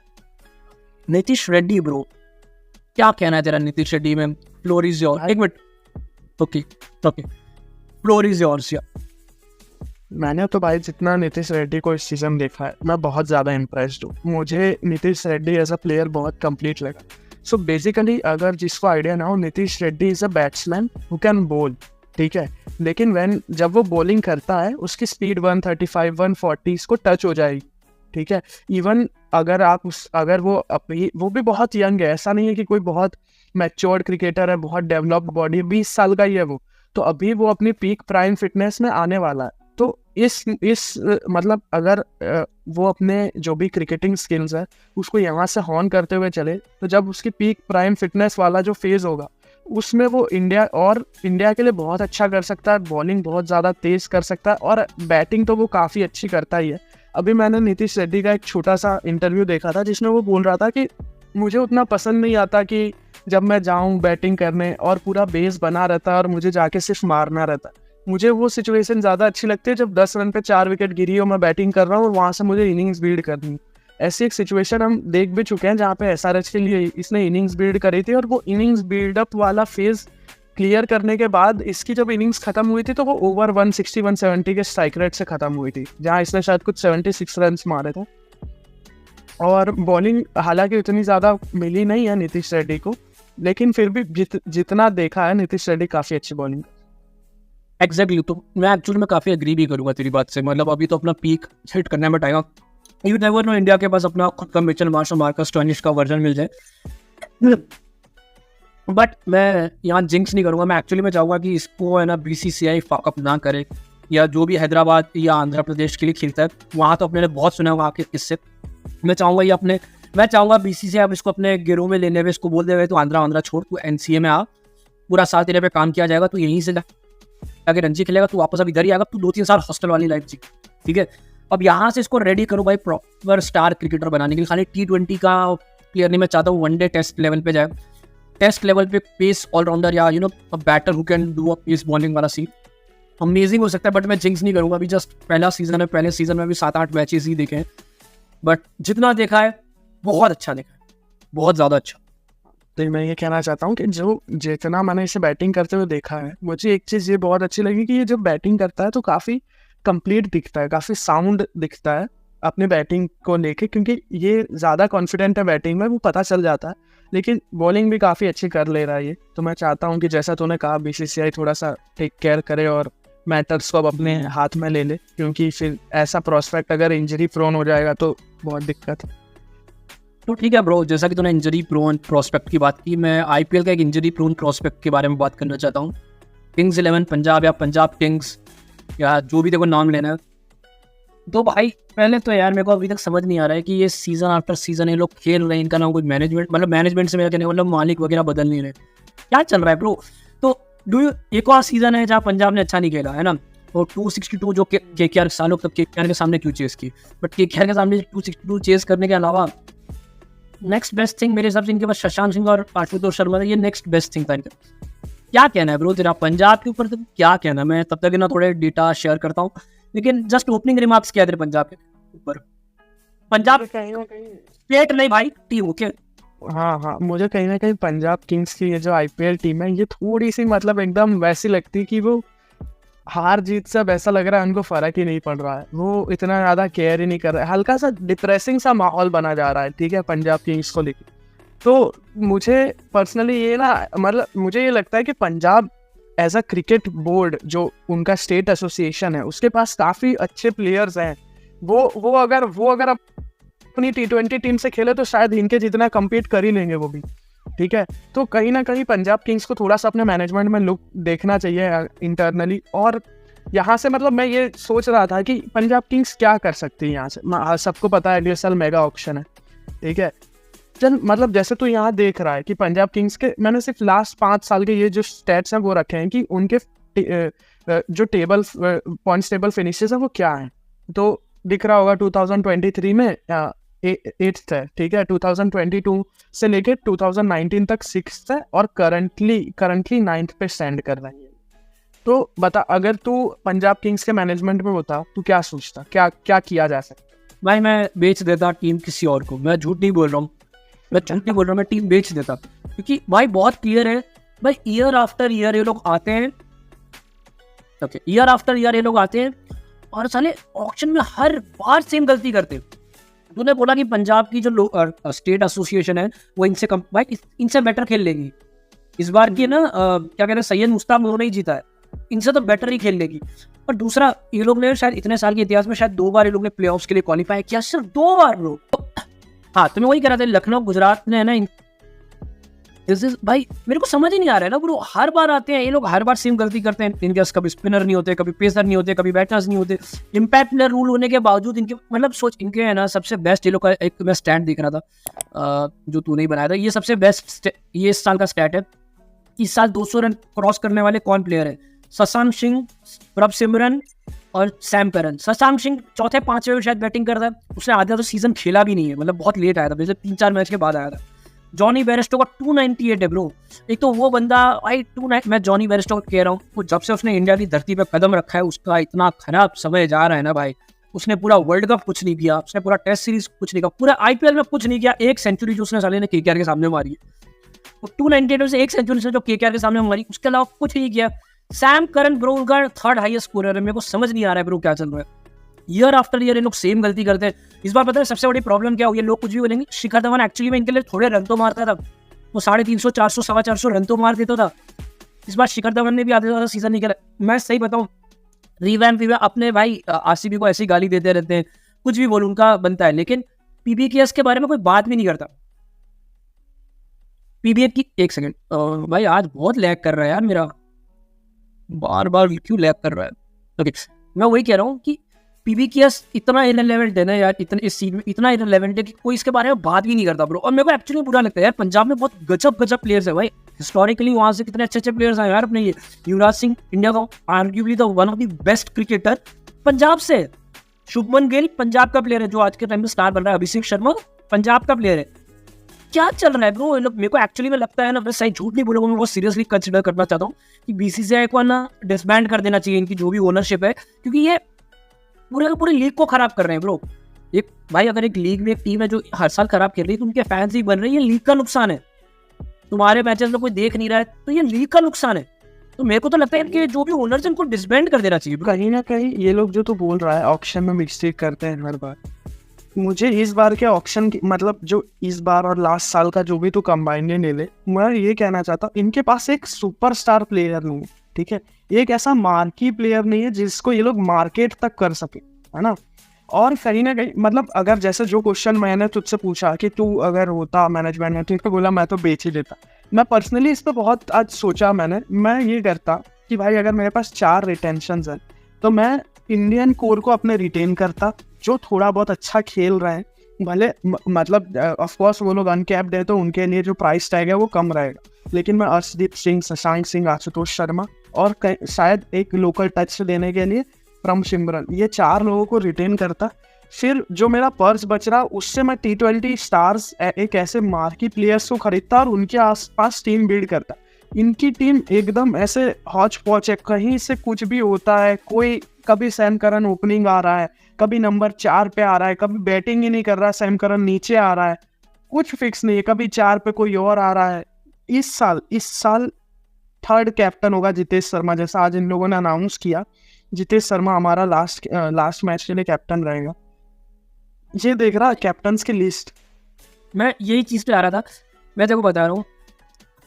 Nitish Reddy bro. क्या कहना है तेरा नीतीश रेड्डी में? Floor is your. एक minute, okay floor is yours. मैंने तो भाई जितना नीतीश रेड्डी को इस सीजन देखा है, मैं बहुत ज़्यादा इम्प्रेस्ड हूँ। मुझे Nitish Reddy as a player बहुत कंप्लीट लगा। सो बेसिकली अगर जिसको आइडिया ना हो, Nitish Reddy is a batsman who can bowl, ठीक है। लेकिन जब वो बॉलिंग करता है उसकी स्पीड 135 140 इसको टच हो जाएगी, ठीक है। इवन अगर वो भी बहुत यंग है, ऐसा नहीं है कि कोई बहुत मैच्योर्ड क्रिकेटर है, बहुत डेवलप्ड बॉडी, 20 साल का ही है वो, तो अभी वो अपनी पीक प्राइम फिटनेस में आने वाला है। तो इस मतलब अगर वो अपने जो भी क्रिकेटिंग स्किल्स है उसको यहाँ से हॉर्न करते हुए चले, तो जब उसकी पीक प्राइम फिटनेस वाला जो फेज होगा उसमें वो इंडिया के लिए बहुत अच्छा कर सकता है। बॉलिंग बहुत ज़्यादा तेज़ कर सकता है और बैटिंग तो वो काफ़ी अच्छी करता ही है। अभी मैंने नीतीश रेड्डी का एक छोटा सा इंटरव्यू देखा था जिसमें वो बोल रहा था कि मुझे उतना पसंद नहीं आता कि जब मैं जाऊँ बैटिंग करने और पूरा बेस बना रहता है और मुझे जाके सिर्फ मारना रहता है। मुझे वो सिचुएशन ज़्यादा अच्छी लगती है जब 10 रन पे 4 विकेट गिरी हो, मैं बैटिंग कर रहा हूँ और वहाँ से मुझे इनिंग्स बिल्ड करनी। ऐसी एक सिचुएशन हम देख भी चुके हैं जहाँ पे एसआरएच के लिए इसने इनिंग्स बिल्ड करी थी और वो इनिंग्स बिल्डअप वाला फेज क्लियर करने के बाद इसकी जब इनिंग्स खत्म हुई थी तो वो ओवर 160 170 के स्ट्राइक रेट से खत्म हुई थी, जहाँ इसने शायद कुछ 76 रन मारे थे। और बॉलिंग हालांकि इतनी ज़्यादा मिली नहीं है नीतीश रेड्डी को, लेकिन फिर भी जितना देखा है नीतीश रेड्डी काफ़ी अच्छी बॉलिंग। एग्जैक्टली, तो मैं एक्चुअली में काफ़ी एग्री भी करूँगा तेरी बात से। मतलब अभी तो अपना पीक हिट करने में time, you never know, India के पास अपना खुद का मिचेल मार्श और मार्कस स्टोइनिस का वर्जन मिल जाए। बट मैं यहाँ जिंक्स नहीं करूँगा। मैं एक्चुअली में चाहूँगा कि इसको है ना बीसीसीआई फॉकअप ना करे, या जो भी हैदराबाद या आंध्र प्रदेश के लिए खेलता है वहाँ तो अपने ने बहुत सुना होगा आके इससे। मैं चाहूँगा बीसीसीआई अब इसको अपने गिरोह में लेने हुए इसको बोल दे हुए तो आंध्रा छोड़, तू एनसीए में आ, पूरा साल तेरे पे काम किया जाएगा, तू यहीं से आगे रणजी खेलेगा, तू वापस अब इधर ही आएगा, तू 2-3 साल हॉस्टल वाली लाइफ जी, ठीक है। अब यहाँ से इसको रेडी करो भाई प्रॉपर स्टार क्रिकेटर बनाने के लिए। खाली T20 का प्लेयर नहीं, मैं चाहता हूँ वनडे टेस्ट लेवल पे जाए, टेस्ट लेवल पे पेस ऑलराउंडर या a batter who can do a pace bowling वाला सीन अमेजिंग हो सकता है। बट मैं जिंक्स नहीं करूँगा, अभी जस्ट पहला सीजन है, पहले सीजन में भी 7-8 मैचेस ही देखे हैं, बट जितना देखा है बहुत अच्छा देखा है, बहुत ज़्यादा अच्छा। तो मैं ये कहना चाहता हूँ कि जितना मैंने इसे बैटिंग करते हुए देखा है, मुझे एक चीज़ ये बहुत अच्छी लगी कि ये जब बैटिंग करता है तो काफ़ी कंप्लीट दिखता है, काफ़ी साउंड दिखता है अपने बैटिंग को लेके, क्योंकि ये ज़्यादा कॉन्फिडेंट है बैटिंग में, वो पता चल जाता है। लेकिन बॉलिंग भी काफ़ी अच्छी कर ले रहा है ये। तो मैं चाहता हूँ कि जैसा तूने कहा बीसीसीआई थोड़ा सा टेक केयर करे और मैटर्स को अब अपने हाथ में ले ले, क्योंकि फिर ऐसा प्रोस्पेक्ट अगर इंजरी प्रोन हो जाएगा तो बहुत दिक्कत है। तो ठीक है ब्रो, जैसा कि तूने इंजरी प्रोन प्रोस्पेक्ट की बात की, मैं आईपीएल का एक इंजरी प्रोन प्रोस्पेक्ट के बारे में बात करना चाहता हूँ। किंग्स 11 पंजाब या पंजाब किंग्स या जो भी देखो नाम लेना है। तो भाई पहले तो यार मेरे को अभी तक समझ नहीं आ रहा है कि ये सीज़न आफ्टर सीज़न ये लोग खेल रहे हैं, इनका नाम कोई मैनेजमेंट, मतलब मैनेजमेंट से मेरा कहने मतलब मालिक वगैरह बदल नहीं रहे, क्या चल रहा है ब्रो। तो एक और सीज़न है जहाँ पंजाब ने अच्छा नहीं खेला है ना, और 262 जो KKR सालों तक KKR के सामने क्यों चेस की, बट KKR के सामने 262 चेस करने के अलावा नेक्स्ट बेस्ट थिंग मेरे हिसाब से इनके पास शशांक सिंह और आशुतोष शर्मा था, ये नेक्स्ट बेस्ट थिंग था इनके। क्या कहना है ब्रो तेरा पंजाब के ऊपर, तो क्या कहना है, मैं तब तक ना थोड़े डेटा शेयर करता हूँ, लेकिन जस्ट ओपनिंग रिमार्क्स क्या तेरे पंजाब के ऊपर। पंजाब स्टेट नहीं भाई, टीम ओके। हाँ, मुझे कहीं ना कहीं पंजाब किंग्स की ये जो IPL टीम है ये थोड़ी सी मतलब एकदम वैसी लगती कि वो हार जीत सब ऐसा लग रहा है उनको फर्क ही नहीं पड़ रहा है, वो इतना ज़्यादा केयर ही नहीं कर रहा है, हल्का सा डिप्रेसिंग सा माहौल बना जा रहा है, ठीक है, पंजाब किंग्स को लेकर। तो मुझे पर्सनली ये ना मतलब मुझे ये लगता है कि Punjab as a cricket board जो उनका स्टेट एसोसिएशन है उसके पास काफ़ी अच्छे प्लेयर्स हैं, वो अगर अपनी T20 टीम से खेले तो शायद इनके जितना कम्पीट कर ही लेंगे वो भी, ठीक है। तो कहीं ना कहीं पंजाब किंग्स को थोड़ा सा अपने मैनेजमेंट में लुक देखना चाहिए इंटरनली, और यहाँ से मतलब मैं ये सोच रहा था कि पंजाब किंग्स क्या कर सकती है यहाँ से। सबको पता है DSL मेगा ऑक्शन है, ठीक है, चल मतलब जैसे तू यहाँ देख रहा है कि पंजाब किंग्स के मैंने सिर्फ लास्ट 5 साल के ये जो स्टैट्स हैं वो रखे हैं कि उनके जो टेबल पॉइंट्स टेबल फिनिशेस हैं वो क्या हैं। तो दिख रहा होगा 2023 में 8th है, ठीक है, 2022 से लेके 2019 तक 6th है, और करंटली 9th पे स्टैंड कर रही है। तो बता अगर तू पंजाब किंग्स के मैनेजमेंट में होता तू क्या सोचता, क्या किया जा सकता। भाई मैं बेच देता टीम किसी और को, मैं झूठ नहीं बोल रहा हूँ, मैं टीम बेच देता, क्योंकि भाई बहुत क्लियर है भाई, ईयर आफ्टर ईयर ये लोग आते हैं, ओके, ईयर आफ्टर ईयर ये लोग आते हैं और साले ऑक्शन में हर बार सेम गलती करते हैं। तूने बोला कि पंजाब की जो स्टेट एसोसिएशन है वो इनसे कम भाई इनसे बेटर खेल लेगी इस बार की ना, क्या कहते हैं, सैयद मुश्ताक उन्होंने ही जीता है, इनसे तो बेटर ही खेल लेगी। और दूसरा, ये लोग ने शायद इतने साल के इतिहास में शायद 2 बार ये लोग ने प्लेऑफ्स के लिए क्वालिफाई किया, सिर्फ 2 बार लोग। हाँ, तो मैं वही कह रहा था, लखनऊ गुजरात ने है ना, भाई मेरे को समझ ही नहीं आ रहा है ना ब्रो, हर बार आते हैं ये लोग, हर बार सेम गलती करते हैं, इनके पास कभी स्पिनर नहीं होते, कभी पेसर नहीं होते, कभी बैटर्स नहीं होते, इम्पैक्ट प्लेयर रूल होने के बावजूद इनके मतलब सोच, इनके है ना सबसे बेस्ट ये लोग का एक मैं स्टैट देख रहा था जो तूने ही बनाया था, ये सबसे बेस्ट ये इस साल का स्टैट है। इस साल 200 रन क्रॉस करने वाले कौन प्लेयर है? शशांक सिंह, प्रभ सिमरन और सैम करन। शशांक सिंह 4-5वें में शायद बैटिंग करता है, उसने आधा तो सीजन खेला भी नहीं है, मतलब बहुत लेट आया था, वैसे 3-4 मैच के बाद आया था। जॉनी बेयरस्टो का 298 है ब्रो, एक तो वो बंदा भाई मैं जॉनी बेयरस्टो को कह रहा हूँ, वो जब से उसने इंडिया की धरती पे कदम रखा है उसका इतना खराब समय जा रहा है ना भाई। उसने पूरा वर्ल्ड कप कुछ नहीं किया, उसने पूरा टेस्ट सीरीज कुछ नहीं किया, पूरा IPL में कुछ नहीं किया, एक सेंचुरी जो उसने साले ने KKR के सामने मारी है, 298 से एक सेंचुरी से जो KKR के सामने मारी, उसके अलावा कुछ नहीं किया। सैम करन ब्रो उनका 3rd हाईएस्ट स्कोरर है, मेरे को समझ नहीं आ रहा है ब्रो क्या चल रहा है, ईयर आफ्टर ईयर ये लोग सेम गलती करते हैं। इस बार पता है सबसे बड़ी प्रॉब्लम क्या हुई है, लोग कुछ भी बोलेंगे, शिखर धवन एक्चुअली में इनके लिए थोड़े रन तो मारता था, वो 350, 400, 450 रन तो मार देता था। इस बार शिखर धवन ने भी आधे ज़्यादा सीजन नहीं खेला। मैं सही बताऊं, रिवैम्प अपने भाई RCB को ऐसी गाली देते रहते हैं, कुछ भी बोल उनका बनता है, लेकिन PBKS के बारे में कोई बात भी नहीं करता। PBK की एक सेकंड भाई, आज बहुत लैग कर रहा है यार मेरा, बार बार क्यों लैग कर रहा है। ओके, मैं वही कह रहा हूँ कि PBKS इतना इररिलेवेंट है ना यार, इतने इस सीन में इतना इररिलेवेंट है कि कोई इसके बारे में बात भी नहीं करता ब्रो। और मेरे को एक्चुअली बुरा लगता है यार, पंजाब में बहुत गजब प्लेयर्स है भाई, हिस्टोरिकली वहाँ से कितने अच्छे प्लेयर्स आए यार अपने। ये युवराज सिंह इंडिया का arguably the one of the best cricketer Punjab से, शुभमन गिल पंजाब का प्लेयर है जो आज के टाइम में स्टार बन रहा है, अभिषेक शर्मा पंजाब का प्लेयर है। क्या चल रहा है ब्रो, मेरे को एक्चुअली में लगता है ना, मैं सही झूठ नहीं बोलूंगा, मैं बहुत सीरियसली कंसिडर करना चाहता हूँ कि BCCI को ना डिसबैंड कर देना चाहिए, इनकी जो भी ओनरशिप है, क्योंकि ये पूरे लीग को खराब कर रहे हैं ब्रो। एक भाई अगर एक लीग में एक टीम है जो हर साल खराब खेल रही है तो उनके फैंस ही बन रहे हैं, ये लीग का नुकसान है। तुम्हारे मैचेस में कोई देख नहीं रहा है तो ये लीग का नुकसान है। तो मेरे को तो लगता है कि जो भी ओनर्स इनको डिसबैंड कर देना चाहिए। कहीं ना कहीं ये लोग जो तू बोल रहा है ऑक्शन में मिस्टेक करते हैं हर बार। मुझे इस बार के ऑक्शन की मतलब जो इस बार और लास्ट साल का जो भी तू कंबाइंड ले ले, मैं ये कहना चाहता हूँ इनके पास एक सुपरस्टार प्लेयर नहीं है, ठीक है, एक ऐसा मार्की प्लेयर नहीं है जिसको ये लोग मार्केट तक कर सके, है ना। और कहीं ना कहीं मतलब अगर जैसे जो क्वेश्चन मैंने तुझसे पूछा कि तू अगर होता मैनेजमेंट में, तो बोला मैं तो बेच ही देता। मैं पर्सनली इस पर बहुत आज सोचा, मैं ये करता कि भाई अगर मेरे पास 4 रिटेंशंस हैं तो मैं इंडियन कोर को अपने रिटेन करता, जो थोड़ा बहुत अच्छा खेल रहा है, भले मतलब ऑफ कोर्स वो लोग अनकैप्ड है तो उनके लिए जो प्राइस टैग है वो कम रहेगा, लेकिन मैं अर्शदीप सिंह, शशांक सिंह, आशुतोष शर्मा और शायद एक लोकल टच देने के लिए प्रम सिमरन, ये 4 लोगों को रिटेन करता। फिर जो मेरा पर्स बच रहा उससे मैं T20 स्टार्स एक ऐसे मार्की प्लेयर्स को खरीदता और उनके आसपास टीम बिल्ड करता। इनकी टीम एकदम ऐसे हौच पौच है, कहीं से कुछ भी होता है, कोई कभी सैम करन ओपनिंग आ रहा है, कभी नंबर 4 पे आ रहा है, कभी बैटिंग ही नहीं कर रहा सैम करन नीचे आ रहा है, कुछ फिक्स नहीं है, कभी 4 पे कोई और आ रहा है। इस साल 3rd कैप्टन होगा जितेश शर्मा, जैसा आज इन लोगों ने अनाउंस किया, जितेश शर्मा हमारा लास्ट मैच के लिए कैप्टन रहेगा। ये देख रहा कैप्टन्स की लिस्ट, मैं यही चीज़ पे आ रहा था। मैं तेरे को बता रहा हूँ,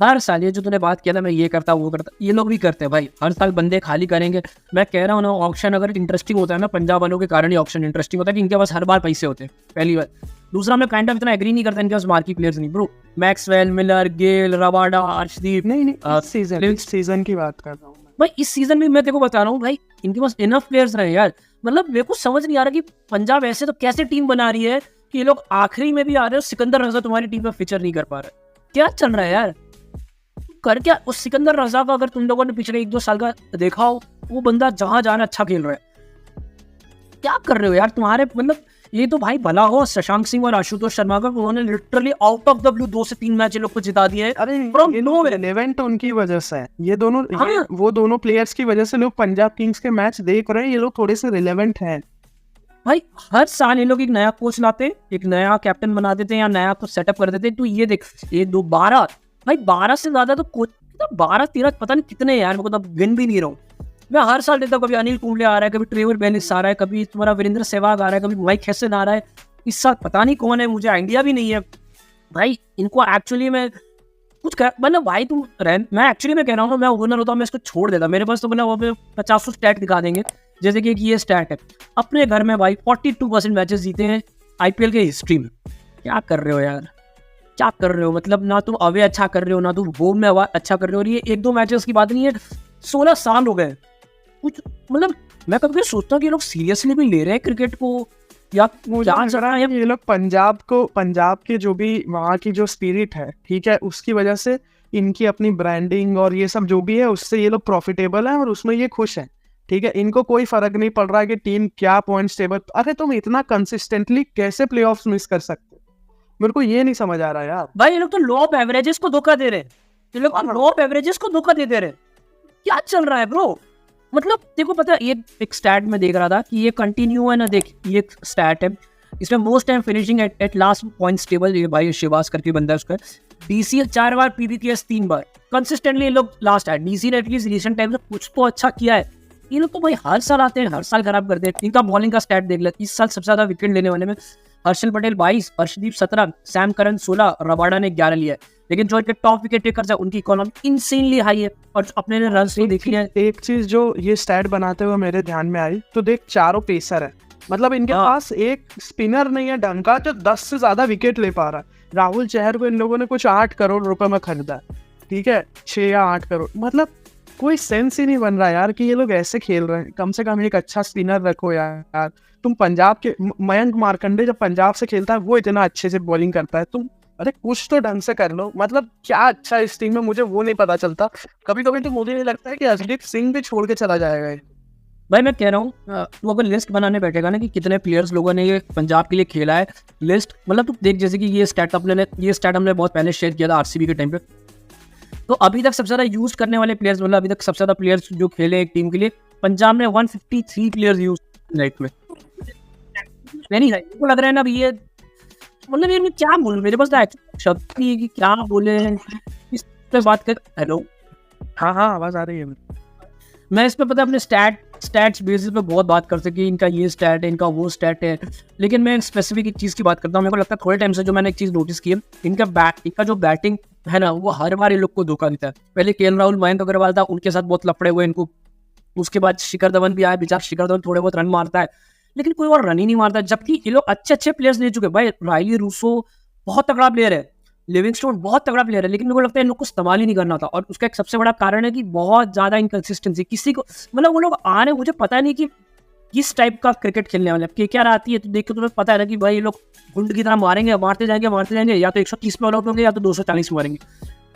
हर साल ये जो तूने बात किया था मैं ये करता वो करता, ये लोग भी करते हैं भाई, हर साल बंदे खाली करेंगे। मैं कह रहा हूँ ना, ऑक्शन अगर इंटरेस्टिंग होता है ना, पंजाब वालों के कारण ही ऑक्शन इंटरेस्टिंग होता है कि इनके पास हर बार पैसे होते हैं, पहली बार। दूसरा, मैं काइंड ऑफ इतना एग्री नहीं करता इनके पास मार्की प्लेयर्स नहीं ब्रो। मैक्सवेल, मिलर, गेल, रबाडा, अर्शदीप, नहीं सीजन की बात कर रहा हूँ भाई। इस सीजन में मैं तेरे को बता रहा हूँ भाई, इनके पास इनफ प्लेयर्स रहे यार। मतलब मेरे को समझ नहीं आ रहा कि पंजाब ऐसे तो कैसे टीम बना रही है कि ये लोग आखिरी में भी आ रहे हो, सिकंदर रजा तुम्हारी टीम में फीचर नहीं कर पा रहे। क्या चल रहा है यार, कर क्या? उस सिकंदर रजा का अगर तुम लोगों ने पिछले 1-2 साल का देखा हो, वो बंदा जहां जाना अच्छा खेल रहा है। क्या कर रहे हो यार तुम्हारे, मतलब ये तो भाई भला हो शशांक सिंह और आशुतोष शर्मा का, उन्होंने literally out of the blue 2 से 3 मैच लोग को जिता दिए। अरे इवेंट उनकी वजह से है, ये दोनों हाँ। वो दोनों प्लेयर्स की वजह से लोग पंजाब किंग्स के मैच देख रहे हैं, ये लोग थोड़े से रिलेवेंट हैं भाई। हर साल ये लोग एक नया कोच लाते, एक नया कैप्टन बना देते हैं या नया कुछ सेटअप कर देते हैं। तो ये देख 1, 2, 12 भाई, 12 से ज्यादा तो कोच, 12-13 पता नहीं कितने यार, मेरे को तो गिन भी नहीं रहा हूँ। मैं हर साल देखता हूँ, कभी अनिल कुंबले आ रहा है, कभी ट्रेवर बेनिस आ रहा है, कभी तुम्हारा वीरेंद्र सहवाग आ रहा है, कभी माइक हेसन आ रहा है। इस साल पता नहीं कौन है, मुझे आइडिया भी नहीं है भाई। इनको एक्चुअली मैं कुछ मतलब भाई तुम मैं एक्चुअली मैं कह रहा हूँ, मैं ओनर होता हूँ मैं इसको छोड़ देता। मेरे पास तो मतलब वो 50 स्टैट दिखा देंगे, जैसे कि ये स्टैट है अपने घर में भाई 42% मैचेस जीते हैं IPL के हिस्ट्री में। क्या कर रहे हो यार, क्या कर रहे हो? मतलब ना तुम अवे अच्छा कर रहे हो, ना तुम होम में अच्छा कर रहे हो। और ये 1-2 मैचेस की बात नहीं है, 16 साल हो गए कुछ। मतलब मैं कभी सोचता हूँ कि ये लोग सीरियसली भी ले रहे हैं क्रिकेट को या क्या चल रहा है। ये लोग पंजाब के जो भी वहाँ की जो स्पिरिट है, ठीक है, उसकी वजह से इनकी अपनी ब्रांडिंग और ये सब जो भी है उससे ये लोग प्रॉफिटेबल है और उसमें ये खुश है, ठीक है। इनको कोई फर्क नहीं पड़ रहा है कि टीम क्या पॉइंट्स टेबल। अरे तुम इतना कंसिस्टेंटली कैसे प्लेऑफ्स मिस कर सकते हो, मेरे को ये नहीं समझ आ रहा यार। भाई ये लोग तो लो ऑफ एवरेजेस को धोखा दे रहे हैं, ये लोग लो ऑफ एवरेजेस को धोखा दे रहे हैं। क्या चल रहा है ब्रो? मतलब देखो पता है, ये एक स्टैट में देख रहा था कि ये कंटिन्यू है ना, देख ये स्टैट है, इसमें most time finishing at last points table, ये भाई शिवास करके बंदा है उसका। DCL 4 बार, PBKS 3 बार, कंसिस्टेंटली ये लोग लास्ट है। DC ने एटलीस्ट रिसेंट टाइम से कुछ तो अच्छा किया है। ये लोग तो भाई हर साल आते हैं, हर साल खराब करते हैं। इनका बॉलिंग का स्टैट देख ले, इस साल सबसे ज्यादा विकेट लेने वाले में Harshal Patel 22, Arshdeep 17, Sam Curran 16, Rabada ने 11 लिया है। लेकिन जो टॉप विकेट टेकर्स है उनकी इकोनॉमी इंसेनली हाई है और अपने ने रन नहीं देखी है। एक चीज जो ये स्टैट बनाते हुए मेरे ध्यान में आई, तो देख चारों पेसर है, मतलब इनके पास एक स्पिनर नहीं है ढंग का जो 10 से ज्यादा विकेट ले पा रहा है। राहुल चहर को इन लोगों ने कुछ 8 करोड़ रुपए में खरीदा, ठीक है, 6 या 8 करोड़। मतलब कोई सेंस ही नहीं बन रहा यार कि ये लोग ऐसे खेल रहे हैं। कम से कम एक अच्छा स्पिनर रखो यार। तुम पंजाब के मयंक मार्कंडे जब पंजाब से खेलता है वो इतना अच्छे से बॉलिंग करता है, तुम अरे कुछ तो ढंग से कर लो। मतलब क्या अच्छा इस टीम में, मुझे वो नहीं पता चलता। कभी कभी तो मुझे नहीं लगता है कि अर्शदीप सिंह भी छोड़ के चला जाएगा। भाई मैं कह रहा हूँ, तू अगर लिस्ट बनाने बैठेगा ना कि कितने प्लेयर्स लोगों ने ये पंजाब के लिए खेला है, लिस्ट मतलब तू देख, जैसे कि ये स्टैट हमने बहुत पहले शेयर किया था RCB के टाइम पे। तो अभी तक सबसे ज्यादा यूज करने वाले प्लेयर्स, मतलब अभी तक सबसे ज्यादा प्लेयर्स जो खेले एक टीम के लिए, पंजाब ने 153 प्लेयर्स यूज लाइफ में। नहीं को लग रहा है ना अभी ये, मतलब ये क्या बोलूं, मेरे पास तो शब्द नहीं है कि क्या बोले इस पे बात कर। हेलो, हाँ आवाज आ रही है। मैं इस पे पता है अपने स्टैट्स बेसिस पे बहुत बात कर सकती, इनका ये स्टैट है, इनका वो स्टैट है, लेकिन मैं स्पेसिफिक एक चीज़ की बात करता हूँ। मेरे को लगता है थोड़े टाइम से जो मैंने एक चीज़ नोटिस की है, इनका जो बैटिंग है ना, वो हर बार ये लोग को धोखा देता है। पहले KL राहुल, मयंक अग्रवाल था, उनके साथ बहुत लफड़े हुए इनको। उसके बाद शिखर धवन भी आया, बेचारा शिखर धवन थोड़े बहुत रन मारता है, लेकिन कोई और रन ही नहीं मारता। जबकि ये लोग अच्छे प्लेयर्स ले चुके। भाई राइली रूसो बहुत तगड़ा प्लेयर है, लिविंगस्टोन बहुत तगड़ा प्लेयर है, लेकिन मेरे को लगता है इन लोग को इस्तेमाल ही नहीं करना था, और उसका एक सबसे बड़ा कारण है कि बहुत ज़्यादा इनकन्सिस्टेंसी। किसी को मतलब वो लोग आ रहे हैं, मुझे पता नहीं कि किस टाइप का क्रिकेट खेलने वाले। अब KKR आती है तो देख के तुम्हें पता है ना कि भाई ये लोग गुंड की तरह मारेंगे, मारते जाएंगे, या तो 130 में ऑल आउट होंगे या तो 240 में मारेंगे।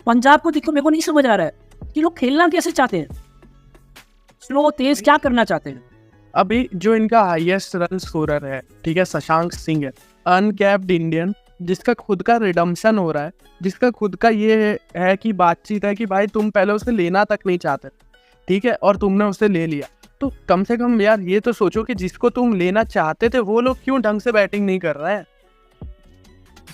पंजाब को देखो, मेरे को नहीं समझ आ रहा है कि लोग खेलना कैसे चाहते हैं, स्लो तेज क्या करना चाहते हैं। अभी जो इनका हाईएस्ट रन स्कोरर है, ठीक है, शशांक सिंह है, अनकैप्ड इंडियन, जिसका खुद का रिडम्पशन हो रहा है, जिसका खुद का ये है कि बातचीत है कि भाई तुम पहले उसे लेना तक नहीं चाहते, ठीक है, और तुमने उसे ले लिया, तो कम से कम यार ये तो सोचो कि जिसको तुम लेना चाहते थे वो लोग क्यों ढंग से बैटिंग नहीं कर रहे हैं।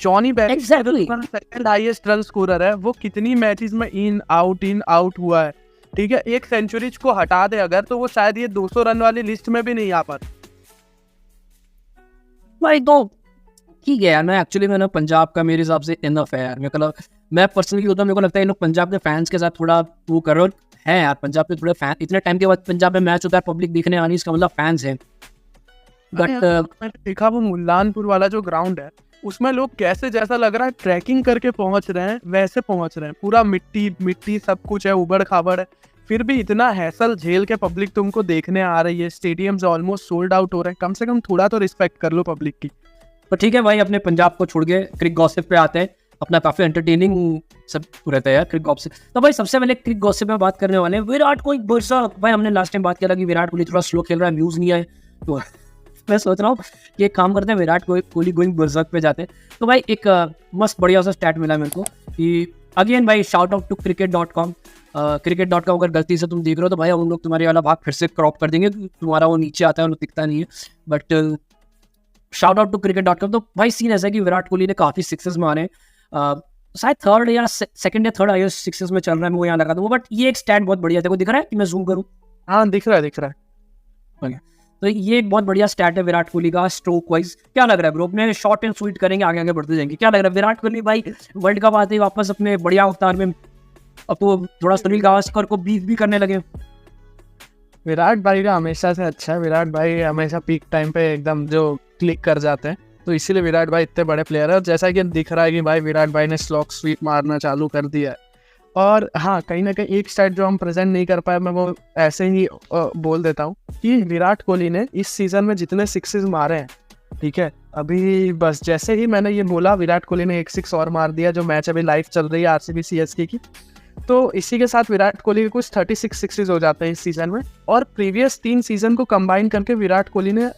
Johnny batting second highest run scorer है, वो कितनी मैचेस में इन आउट हुआ है, ठीक है, एक सेंचुरी को हटा दे अगर, तो वो शायद ये 200 रन वाली लिस्ट में भी नहीं आ पाता भाई। तो ठीक है यार, मैंने पंजाब का मेरे हिसाब से इनफ है यार। मैं पर्सनली होता, मेरे को लगता है इन लोग पंजाब के फैंस के साथ थोड़ा वो कर रहे हैं यार। पंजाब के थोड़े फैन, इतने टाइम के बाद पंजाब में मैच होता है, पब्लिक देखने आनी, इसका मतलब फैंस हैं। बट मैंने देखा वो मुल्लानपुर वाला जो ग्राउंड है, उसमें लोग कैसे, जैसा लग रहा है ट्रैकिंग करके पहुंच रहे हैं वैसे पहुंच रहे हैं, पूरा मिट्टी सब कुछ है, उबड़ खाबड़ है, फिर भी इतना हैसल झेल के पब्लिक तुमको देखने आ रही है, स्टेडियम्स ऑलमोस्ट सोल्ड आउट हो रहे हैं। कम से कम थोड़ा तो रिस्पेक्ट कर लो पब्लिक की। तो ठीक है भाई, अपने पंजाब को छोड़ के क्रिक गॉसिप पे आते हैं। अपना काफी एंटरटेनिंग सब रहता है यार क्रिक गॉसिप। तो भाई सबसे पहले क्रिक गॉसिप में बात करने वाले हैं विराट कोहली वर्सेस, भाई हमने लास्ट टाइम बात किया कि विराट कोहली थोड़ा स्लो खेल रहा है, व्यूज नहीं आए, तो मैं सोच रहा हूँ कि एक काम करते हैं, विराट कोहली गोइंग बर्सर्क पे जाते हैं। तो भाई एक मस्त बढ़िया सा स्टैट मिला मेरे को कि अगेन भाई shout out to cricket.com। cricket.com अगर गलती से तुम देख रहे हो तो भाई हम लोग तुम्हारे वाला भाग फिर से क्रॉप कर देंगे, तुम्हारा वो नीचे आता है, वो दिखता नहीं है, but shout out to cricket.com। तो भाई सीन ऐसा है कि विराट कोहली ने काफ़ी सिक्सेस मारे, शायद थर्ड या सेकंड या थर्ड हाईएस्ट सिक्सेस में चल रहा है, मैं वो यहाँ लगा दूँ। बट ये एक स्टैट बहुत बढ़िया, देखो दिख रहा है कि मैं जूम करूँ? हाँ दिख रहा है। तो ये एक बहुत बढ़िया स्टैट है विराट कोहली का स्ट्रोक वाइज। क्या लग रहा है ब्रो, अपने शॉर्ट एंड स्वीट करेंगे, आगे बढ़ते जाएंगे। क्या लग रहा है विराट कोहली भाई वर्ल्ड कप आते ही वापस अपने बढ़िया अवतार में, अब तो थोड़ा सुनील गावस्कर को बीफ भी करने लगे? विराट भाई का हमेशा से अच्छा है, विराट भाई हमेशा पीक टाइम पे एकदम जो क्लिक कर जाते हैं, तो इसीलिए विराट भाई इतने बड़े प्लेयर है। और जैसा कि दिख रहा है कि भाई विराट भाई ने स्लॉक स्वीप मारना चालू कर दिया है। और हाँ, कहीं ना कहीं एक स्टैट जो हम प्रेजेंट नहीं कर पाए, मैं वो ऐसे ही बोल देता हूँ कि विराट कोहली ने इस सीजन में जितने सिक्सेस मारे हैं, ठीक है, अभी बस जैसे ही मैंने ये बोला विराट कोहली ने एक सिक्स और मार दिया, जो मैच अभी लाइव चल रही है RCB CSK की, तो इसी के साथ विराट कोहली के कुछ 36 सिक्सेस हो जाते हैं इस सीजन में। और प्रीवियस 3 सीजन को कंबाइन करके विराट कोहली ने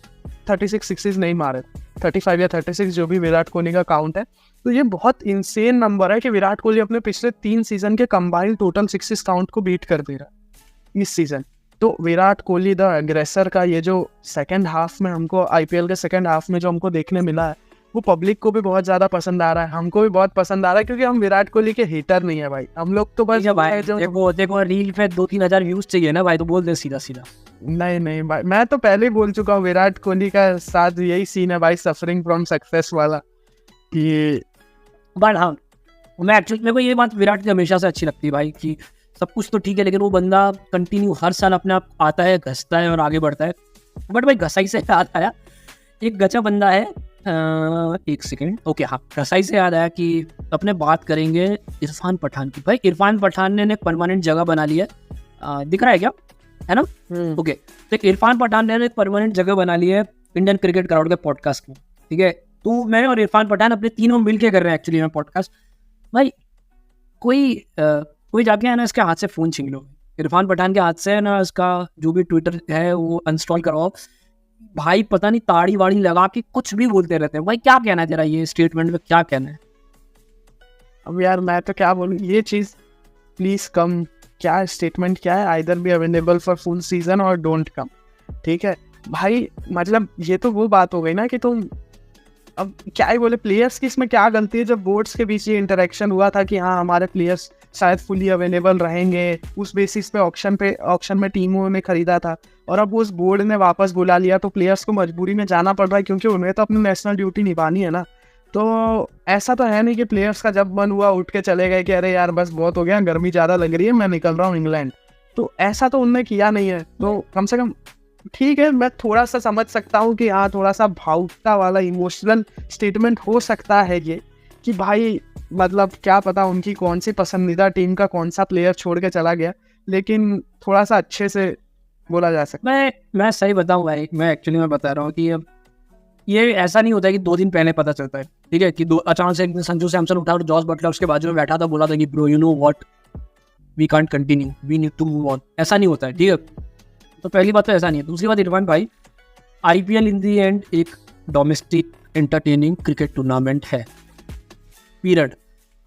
36 सिक्सेस नहीं मारे, 35 या 36 जो भी विराट कोहली का काउंट है। तो ये बहुत इंसेन नंबर है कि विराट कोहली अपने पिछले 3 सीजन के कंबाइन टोटल सिक्सेस काउंट को बीट कर दे रहा है इस सीजन। तो विराट कोहली द एग्रेसर का ये जो सेकंड हाफ में हमको IPL के सेकंड हाफ में जो हमको देखने मिला है, वो पब्लिक को भी बहुत ज़्यादा पसंद आ रहा है, हमको भी बहुत पसंद आ रहा है, क्योंकि हम विराट कोहली के हेटर नहीं है भाई, हम लोग तो बस भाई देखो रील पे 2-3 हज़ार व्यूज चाहिए ना भाई, तो बोल दे सीधा सीधा। नहीं भाई, मैं तो पहले ही बोल चुका हूँ, विराट कोहली का साथ यही सीन है भाई, सफरिंग फ्रॉम सक्सेस वाला कि। बट हाँ, मेरे को ये बात विराट की हमेशा से अच्छी लगती है भाई कि सब कुछ तो ठीक है, लेकिन वो बंदा कंटिन्यू हर साल अपने आप आता है, घसता है और आगे बढ़ता है। बट भाई घसाई से याद आया, एक गचा बंदा है, एक सेकेंड, ओके हाँ, घसाई से याद आया कि अपने बात करेंगे इरफान पठान की। भाई इरफान पठान ने एक परमानेंट जगह बना ली है, दिख रहा है क्या, है ना? ओके, तो इरफान पठान ने एक परमानेंट जगह बना ली है इंडियन क्रिकेट क्राउड के पॉडकास्ट में, ठीक है। तो मैं और इरफान पठान अपने तीनों मिल के कर रहे हैं एक्चुअली में पॉडकास्ट। भाई कोई जाके है ना इसके हाथ से फ़ोन छीन लो, इरफान पठान के हाथ से है ना इसका जो भी ट्विटर है वो अनस्टॉल करवाओ। भाई पता नहीं ताड़ी वाड़ी लगा के कुछ भी बोलते रहते हैं। भाई क्या कहना है तेरा ये स्टेटमेंट में, क्या कहना है? अब यार मैं तो क्या बोलूँ, ये चीज़ प्लीज़ कम, क्या स्टेटमेंट क्या है, either be available for full season और डोंट कम, ठीक है भाई। मतलब ये तो वो बात हो गई ना कि तुम अब क्या ही बोले, प्लेयर्स की इसमें क्या गलती है? जब बोर्ड्स के बीच ये इंटरेक्शन हुआ था कि हाँ हमारे प्लेयर्स शायद फुली अवेलेबल रहेंगे, उस बेसिस पे ऑक्शन में टीमों ने खरीदा था, और अब उस बोर्ड ने वापस बुला लिया, तो प्लेयर्स को मजबूरी में जाना पड़ रहा है, क्योंकि उन्हें तो अपनी नेशनल ड्यूटी निभानी है ना। तो ऐसा तो है नहीं कि प्लेयर्स का जब मन हुआ उठ के चले गए कि अरे यार बस बहुत हो गया, गर्मी ज़्यादा लग रही है, मैं निकल रहा हूँ इंग्लैंड। तो ऐसा तो उनने किया नहीं है। तो कम से कम ठीक है, मैं थोड़ा सा समझ सकता हूँ कि हाँ थोड़ा सा भावुकता वाला इमोशनल स्टेटमेंट हो सकता है ये, कि भाई मतलब क्या पता उनकी कौन सी पसंदीदा टीम का कौन सा प्लेयर छोड़ के चला गया, लेकिन थोड़ा सा अच्छे से बोला जा सकता मैं सही बताऊं भाई, मैं एक्चुअली मैं बता रहा हूँ कि ये ऐसा नहीं होता है कि 2 दिन पहले पता चलता है, ठीक है, कि अचानक से एक दिन संजू सैमसन उठा और जॉस बटलर उसके बाजू में बैठा था, बोला था कि bro you know what, we can't continue, we need to move on. ऐसा नहीं होता है, ठीक है। तो पहली बात तो ऐसा नहीं है। दूसरी बात इरफान भाई, IPL इन दी एंड एक डोमेस्टिक एंटरटेनिंग क्रिकेट टूर्नामेंट है, पीरियड।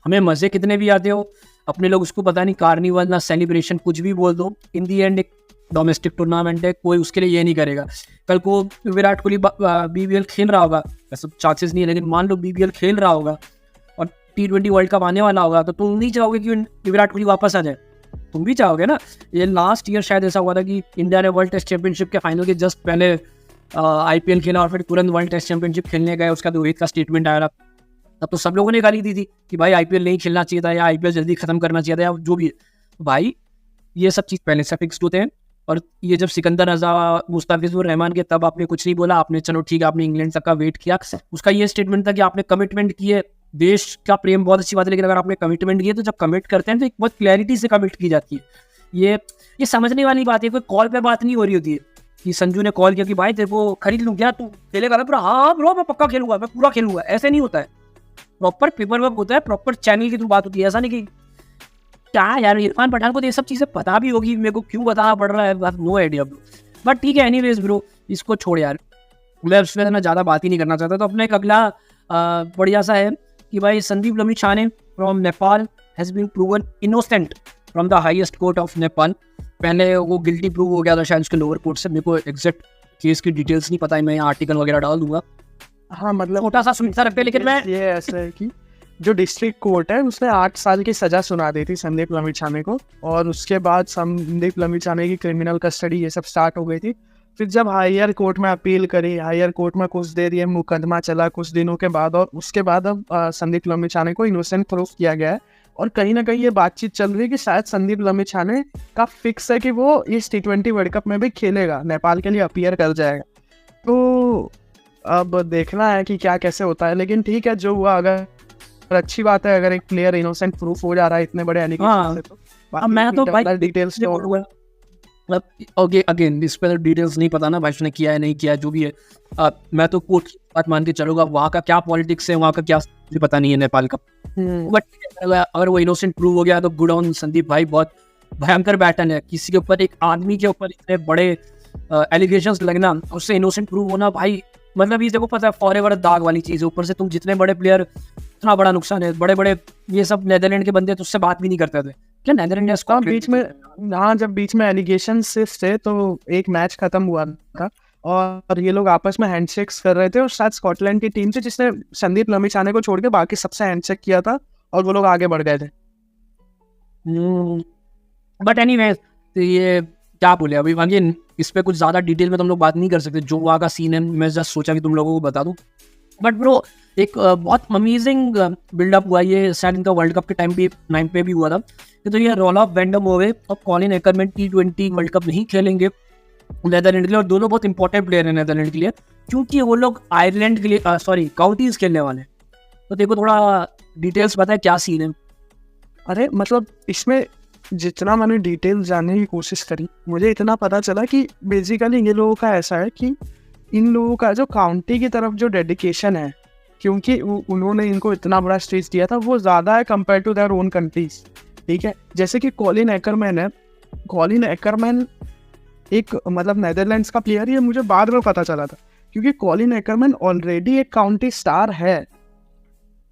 हमें मज़े कितने भी आते हो, अपने लोग उसको पता नहीं कार्निवल ना सेलिब्रेशन कुछ भी बोल दो, इन दी एंड एक डोमेस्टिक टूर्नामेंट है, कोई उसके लिए ये नहीं करेगा। कल को विराट कोहली BBL खेल रहा होगा, वैसे चांसेस नहीं है, लेकिन मान लो BBL खेल रहा होगा और T20 वर्ल्ड कप आने वाला होगा, तो तुम नहीं चाहोगे कि विराट कोहली वापस आ जाए, तुम भी चाहोगे ना। ये लास्ट ईयर शायद ऐसा हुआ था कि इंडिया ने वर्ल्ड टेस्ट चैंपियनशिप के फाइनल के जस्ट पहले IPL खेला और फिर तुरंत वर्ल्ड टेस्ट चैंपियनशिप खेलने गए, उसका रोहित का स्टेटमेंट आया था, तब तो सब लोगों ने गाली दी थी कि भाई IPL नहीं खेलना चाहिए था, या IPL जल्दी खत्म करना चाहिए था, या जो भी है। भाई ये सब चीज़ पहले से फिक्स्ड होते हैं, और ये जब सिकंदर रजा, मुस्तफिजुर रहमान के, तब आपने कुछ नहीं बोला, आपने चलो ठीक है, आपने इंग्लैंड तक का वेट किया, उसका ये स्टेटमेंट था कि आपने कमिटमेंट किए, देश का प्रेम बहुत अच्छी बात है, लेकिन अगर आपने कमिटमेंट किए तो जब कमिट करते हैं तो एक बहुत क्लैरिटी से कमिट की जाती है। ये समझने वाली बात है, कोई कॉल पे बात नहीं हो रही होती है कि संजू ने कॉल किया कि भाई तेरे को खरीद लूँ क्या, तू खेलेगा ना, पूरा हाँ ब्रो मैं पक्का खेलूंगा, मैं पूरा खेलूंगा, ऐसे नहीं होता है। प्रॉपर पेपर वर्क होता है, प्रॉपर चैनल की तो बात होती है, ऐसा नहीं कि क्या यार इरफान पठान को तो ये सब चीज़ें पता भी होगी, मेरे को क्यों बताना पड़ रहा है, नो आइडिया ब्रो। बट ठीक है, एनीवेज ब्रो, इसको छोड़ यार, मैं उसमें ना ज़्यादा बात ही नहीं करना चाहता। तो अपना एक अगला बढ़िया सा है कि भाई Sandeep Lamichhane from Nepal has been proven innocent from the highest court of Nepal. पहले वो गिल्टी प्रूव हो गया था शायद उसके लोअर कोर्ट से, मेरे को एग्जैक्ट केस की डिटेल्स नहीं पता है, मैं आर्टिकल वगैरह डाल दूंगा। हाँ मतलब छोटा सा सुनता रखते, लेकिन मैं ये ऐसा है कि जो डिस्ट्रिक्ट कोर्ट है उसने 8 साल की सजा सुना दी थी संदीप लमिछाने को, और उसके बाद संदीप लमिछाने की क्रिमिनल कस्टडी ये सब स्टार्ट हो गई थी। फिर जब हायर कोर्ट में अपील करी, हायर कोर्ट में कुछ देर ये मुकदमा चला कुछ दिनों के बाद, और उसके बाद अब संदीप लमिछाने को इनोसेंट प्रूफ किया गया है। और कहीं ना कहीं ये बातचीत चल रही है कि शायद संदीप लमिछाने का फिक्स है कि वो इस T20 वर्ल्ड कप में भी खेलेगा, नेपाल के लिए अपीयर कर जाएगा। तो अब देखना है कि क्या कैसे होता है, लेकिन ठीक है जो हुआ, अगर अच्छी बात है अगर एक प्लेयर इनोसेंट प्रूफ हो जा रहा है इतने बड़े एलिगेशन से। तो मैं तो भाई डिटेल्स ओके अगेन इस पर डिटेल्स नहीं पता ना भाई, उसने किया है नहीं किया जो भी है। मैं तो कोर्ट की बात मान के चलूंगा, वहाँ का क्या पॉलिटिक्स है, वहाँ का क्या मुझे पता नहीं है नेपाल का। बट अगर वो इनोसेंट प्रूव हो गया तो गुड ऑन संदीप भाई, बहुत भयंकर बैटन है। किसी के ऊपर, एक आदमी के ऊपर इतने बड़े एलिगेशंस लगना, उससे इनोसेंट प्रूव होना भाई, मतलब ये देखो पता है फॉरएवर दाग वाली चीज़ है। ऊपर से तुम जितने बड़े प्लेयर, इतना बड़ा नुकसान है। बड़े बड़े ये सब नेदरलैंड के बंदे तो उससे बात भी नहीं करते थे क्या, नेदरलैंड ने बीच में, हाँ जब बीच में एलिगेशन थे तो एक मैच खत्म हुआ था और ये लोग आपस में हैंडशेक्स कर रहे थे, और शायद स्कॉटलैंड की टीम थी जिसने संदीप लमिछाने को छोड़ के बाकी सबसे हैंडशेक किया था और वो लोग आगे बढ़ गए थे। बट एनीवेज तो ये क्या बोले अभी अगेन इस पे कुछ ज़्यादा डिटेल में तुम लोग बात नहीं कर सकते, जो वहाँ का सीन है मैं जस्ट सोचा कि तुम लोगों को बता दूँ। बट ब्रो एक बहुत अमेजिंग बिल्डअप हुआ, ये शायद इनका वर्ल्ड कप के टाइम पे भी हुआ था कि तो ये रॉल्फ वैन डर मोवे और कॉलिन एक्करमैन T20 वर्ल्ड कप नहीं खेलेंगे नेदरलैंड के लिए, और दोनों बहुत इंपॉर्टेंट प्लेयर हैं नेदरलैंड के लिए क्योंकि वो लोग आयरलैंड के लिए काउंटीज खेलने वाले हैं। तो देखो थोड़ा डिटेल्स पता है क्या सीन है। अरे मतलब इसमें जितना मैंने डिटेल जानने की कोशिश करी मुझे इतना पता चला कि बेसिकली ये लोगों का ऐसा है कि इन लोगों का जो काउंटी की तरफ जो डेडिकेशन है, क्योंकि उन्होंने इनको इतना बड़ा स्टेज दिया था, वो ज़्यादा है compare to their own countries. ठीक है, जैसे कि कॉलिन एक्करमैन है, कॉलिन एक्करमैन एक मतलब नेदरलैंड्स का प्लेयर ही है, मुझे बाद में पता चला था क्योंकि कॉलिन एक्करमैन ऑलरेडी एक काउंटी स्टार है।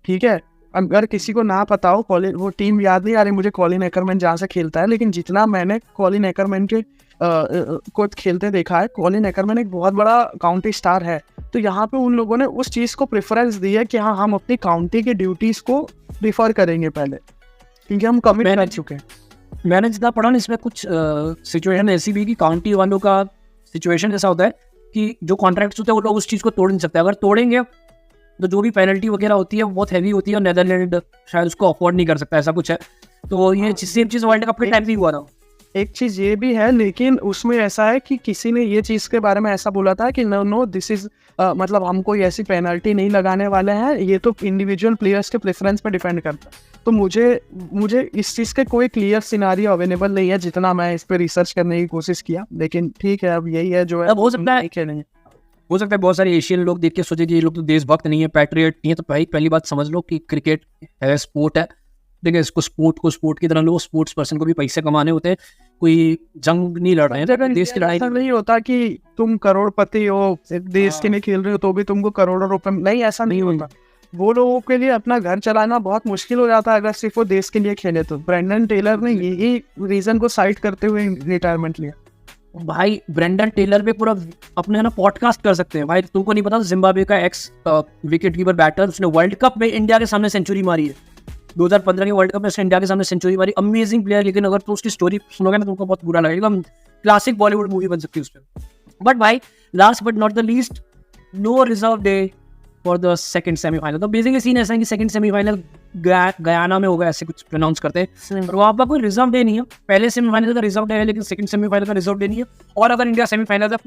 ठीक है, अगर किसी को ना पता हो, कॉलिन वो टीम याद नहीं आ रही मुझे कॉलिन एक्करमैन जहाँ से खेलता है, लेकिन जितना मैंने कॉलिन एक्करमैन के को खेलते देखा है, कॉलिन एक्करमैन एक बहुत बड़ा काउंटी स्टार है। तो यहाँ पे उन लोगों ने उस चीज़ को प्रेफरेंस दी है कि हाँ हम अपनी काउंटी की ड्यूटीज़ को प्रीफर करेंगे पहले, क्योंकि हम कमिट कर चुके हैं। मैंने जितना पढ़ा ना इसमें कुछ सिचुएशन ऐसी भी कि काउंटी वालों का सिचुएशन ऐसा होता है कि जो कॉन्ट्रैक्ट्स होते हैं वो लोग उस चीज़ को तोड़ नहीं सकते, अगर तोड़ेंगे तो जो भी पेनल्टी वगैरह होती है बहुत हैवी होती है और नेदरलैंड शायद उसको अफोर्ड नहीं कर सकता, ऐसा कुछ है। तो ये सेम चीज़ वर्ल्ड कप के टाइम भी हुआ था। एक चीज ये भी है, लेकिन उसमें ऐसा है कि किसी ने ये चीज के बारे में ऐसा बोला था कि नो दिस इज मतलब हम कोई ऐसी पेनल्टी नहीं लगाने वाले हैं, ये तो इंडिविजुअल प्लेयर्स के प्रेफरेंस पे डिपेंड करता है। तो मुझे इस चीज़ के कोई क्लियर सिनारियो अवेलेबल नहीं है, जितना मैं इस पे रिसर्च करने की कोशिश किया। लेकिन ठीक है, अब यही है जो है, अब हो सकता है नहीं खेलेंगे। हो सकता है बहुत सारे एशियन लोग देख के सोचे कि ये लोग तो देशभक्त नहीं है, पैट्रियट नहीं है। तो भाई पहली बात समझ लो कि क्रिकेट है, स्पोर्ट है। देखिए, इसको स्पोर्ट की तरह लो, स्पोर्ट्स पर्सन को भी पैसे कमाने होते हैं, कोई जंग नहीं लड़ रहे हैं, देश की लड़ाई ऐसा नहीं होता कि तुम करोड़पति हो, देश के लिए खेल रहे हो तो भी तुमको करोड़ों रुपए नहीं, ऐसा नहीं होता। वो लोगों के लिए अपना घर चलाना बहुत मुश्किल हो जाता है अगर सिर्फ वो देश के लिए खेले तो। ब्रेंडन टेलर ने यही रीजन को साइड करते हुए रिटायरमेंट लिया। भाई ब्रेंडन टेलर पे पूरा अपने ना पॉडकास्ट कर सकते हैं भाई। तुमको नहीं पता, जिम्बाब्वे का एक्स विकेट कीपर बैटर, उसने वर्ल्ड कप में इंडिया के सामने सेंचुरी मारी है। 2015 के वर्ल्ड कप में उसने इंडिया के सामने सेंचुरी मारी, अमेजिंग प्लेयर। लेकिन अगर तुम उसकी स्टोरी सुनोगे ना तुमको बहुत बुरा लगेगा, क्लासिक बॉलीवुड मूवी बन सकती है उस पर। बट भाई last but not the least, no reserve day for the second semifinal. तो बेसिकली सीन ऐसा है कि सेकंड सेमीफाइनल गयाना में होगा, ऐसे कुछ प्रोनाउंस करते हैं, और वहाँ पर कोई रिजर्व डे नहीं है। पहले सेमीफाइनल का रिजर्व डे है, लेकिन सेकंड सेमीफाइनल का रिजर्व डे नहीं है। और अगर इंडिया सेमीफाइनल तक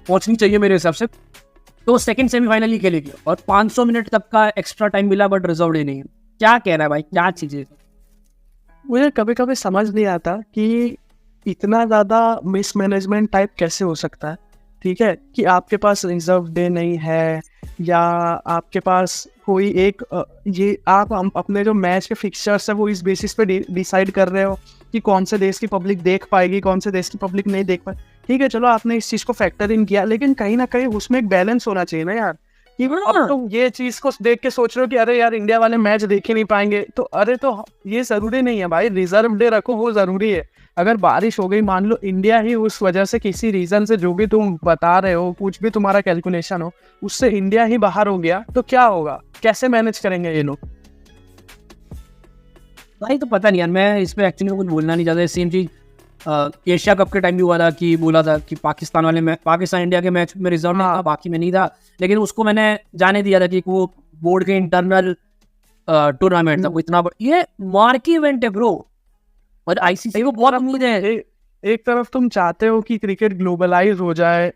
पहुंचनी चाहिए मेरे हिसाब से, तो सेकंड सेमीफाइनल ही खेलेगी। और 500 मिनट तक का एक्स्ट्रा टाइम मिला, बट रिजर्व डे नहीं है। क्या कहना है भाई, क्या चीजें? मुझे कभी कभी समझ नहीं आता कि इतना ज़्यादा मिसमैनेजमेंट टाइप कैसे हो सकता है। ठीक है कि आपके पास रिजर्व डे नहीं है, या आपके पास कोई एक ये आप अपने जो मैच के फिक्सचर्स है वो इस बेसिस पे डिसाइड कर रहे हो कि कौन से देश की पब्लिक देख पाएगी, कौन से देश की पब्लिक नहीं देख पाए। ठीक है, चलो आपने इस चीज़ को फैक्टर इन किया, लेकिन कहीं ना कहीं उसमें एक बैलेंस होना चाहिए ना यार। कि अब तुम ये चीज़ को देख के सोच रहे हो कि अरे यार इंडिया वाले मैच देख ही नहीं पाएंगे, तो अरे तो ये ज़रूरी नहीं है भाई, रिजर्व डे रखो, वो ज़रूरी है। अगर बारिश हो गई, मान लो इंडिया ही उस वजह से किसी रीज़न से, जो भी तुम बता रहे हो, कुछ भी तुम्हारा कैलकुलेशन हो, उससे इंडिया ही बाहर हो गया, तो क्या होगा? कैसे मैनेज करेंगे ये लोग? भाई तो पता नहीं यार, मैं इस पर एक्चुअली कुछ बोलना नहीं चाहता। सेम चीज़ एशिया कप के टाइम भी हुआ था कि बोला था कि पाकिस्तान वाले मैच, पाकिस्तान इंडिया के मैच में रिजर्व में था, बाकी में नहीं था। लेकिन उसको मैंने जाने दिया था कि वो बोर्ड के इंटरनल टूर्नामेंट था, वो इतना ये मार्की इवेंट है ब्रो। और आईसीसी वो बहुत उम्मीद है। एक तरफ तुम चाहते हो कि क्रिकेट ग्लोबलाइज हो जाए,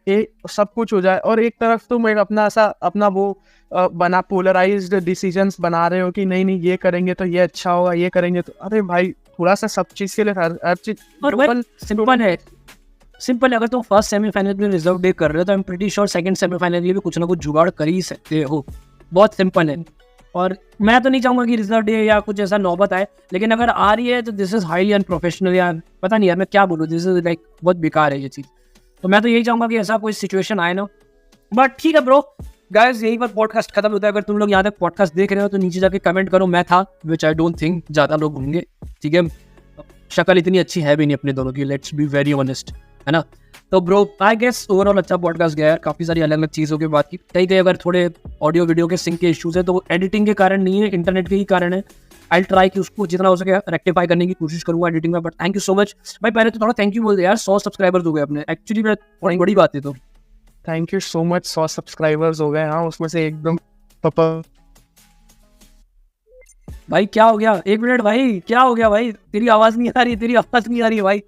सब कुछ हो जाए, और एक तरफ तुम एक अपना वो बना पोलराइज्ड डिसीजंस बना रहे हो कि नहीं ये करेंगे तो ये अच्छा होगा, ये करेंगे तो। अरे भाई थोड़ा सा सब चीज के लिए हर चीज सिंपल है। अगर तुम फर्स्ट सेमीफाइनल में रिजर्व डे कर रहे हो तो I am pretty sure second semifinal में भी कुछ ना कुछ जुगाड़ कर ही सकते हो। बहुत सिंपल है। और मैं तो नहीं चाहूँगा कि रिजर्व डे या कुछ ऐसा नौबत आए, लेकिन अगर आ रही है तो दिस इज़ हाईली अनप्रोफेशनल। यार पता नहीं यार मैं क्या बोलूँ, दिस इज लाइक बहुत बेकार है ये चीज़। तो मैं तो यही चाहूँगा कि ऐसा कोई सिचुएशन आए ना। बट ठीक है ब्रो, गाइस यही पर पॉडकास्ट खत्म होता है। अगर तुम लोग यहाँ तक पॉडकास्ट देख रहे हो तो नीचे जाके कमेंट करो मैं था, विच आई डोंट थिंक ज़्यादा लोग होंगे। ठीक है, शक्ल इतनी अच्छी है भी नहीं अपने दोनों की, लेट्स बी वेरी ऑनेस्ट, है ना। तो ब्रो आई गेस ओवरऑल अच्छा पॉडकास्ट गया यार, काफ़ी सारी अलग अलग चीज़ों की बात की। कहीं अगर थोड़े ऑडियो वीडियो के सिंक के इश्यूज है तो वो एडिटिंग के कारण नहीं है, इंटरनेट के ही कारण है। आई ट्राई कि उसको जितना हो सके रेक्टिफाई करने की कोशिश करूँगा एडिटिंग में। But thank you so much भाई। पहले तो थोड़ा थैंक यू बोल दे यार, 100 सब्सक्राइबर्स हो गए अपने, एक्चुअली मैं थोड़ी बड़ी बात है। तो thank you so much, 100 subscribers हो गए। हाँ, उसमें से एकदम भाई क्या हो गया? एक मिनट भाई, क्या हो गया भाई? तेरी आवाज नहीं आ रही, तेरी आवाज नहीं आ रही है भाई।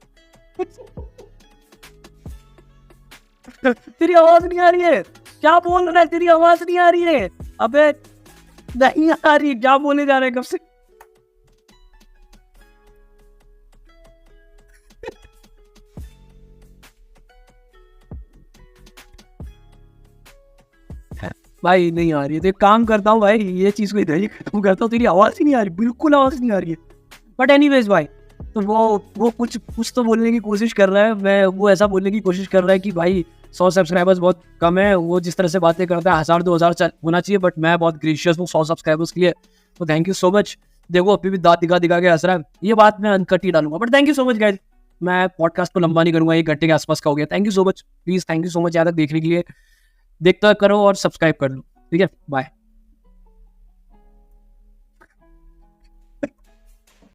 तेरी आवाज नहीं आ रही है, क्या बोल रहा है? तेरी आवाज नहीं आ रही है। अबे नहीं आ रही, क्या बोले जा रहे हैं कब से? भाई नहीं आ रही है तो एक काम करता हूँ भाई, ये चीज़ को इधर ही खत्म करता हूँ। तेरी आवाज़ ही नहीं आ रही, बिल्कुल आवाज़ नहीं आ रही है। बट एनीवेज भाई, तो वो कुछ तो बोलने की कोशिश कर रहा है। मैं वो ऐसा बोलने की कोशिश कर रहा है कि भाई 100 सब्सक्राइबर्स बहुत कम है। वो जिस तरह से बातें करता है 1000-2000 होना चाहिए, बट मैं बहुत ग्रेशियस हूँ 100 सब्सक्राइबर्स के लिए। तो थैंक यू सो मच। देखो अभी भी दांत दिखा के हंस रहा है, ये बात मैं अनकट ही डालूंगा। But thank you so much guys, मैं पॉडकास्ट को लंबा नहीं करूँगा, 1 घंटे के आसपास का हो गया। Thank you so much, please thank you so much यहाँ तक देखने के लिए। देखता करो और सब्सक्राइब कर लो, ठीक है, बाय।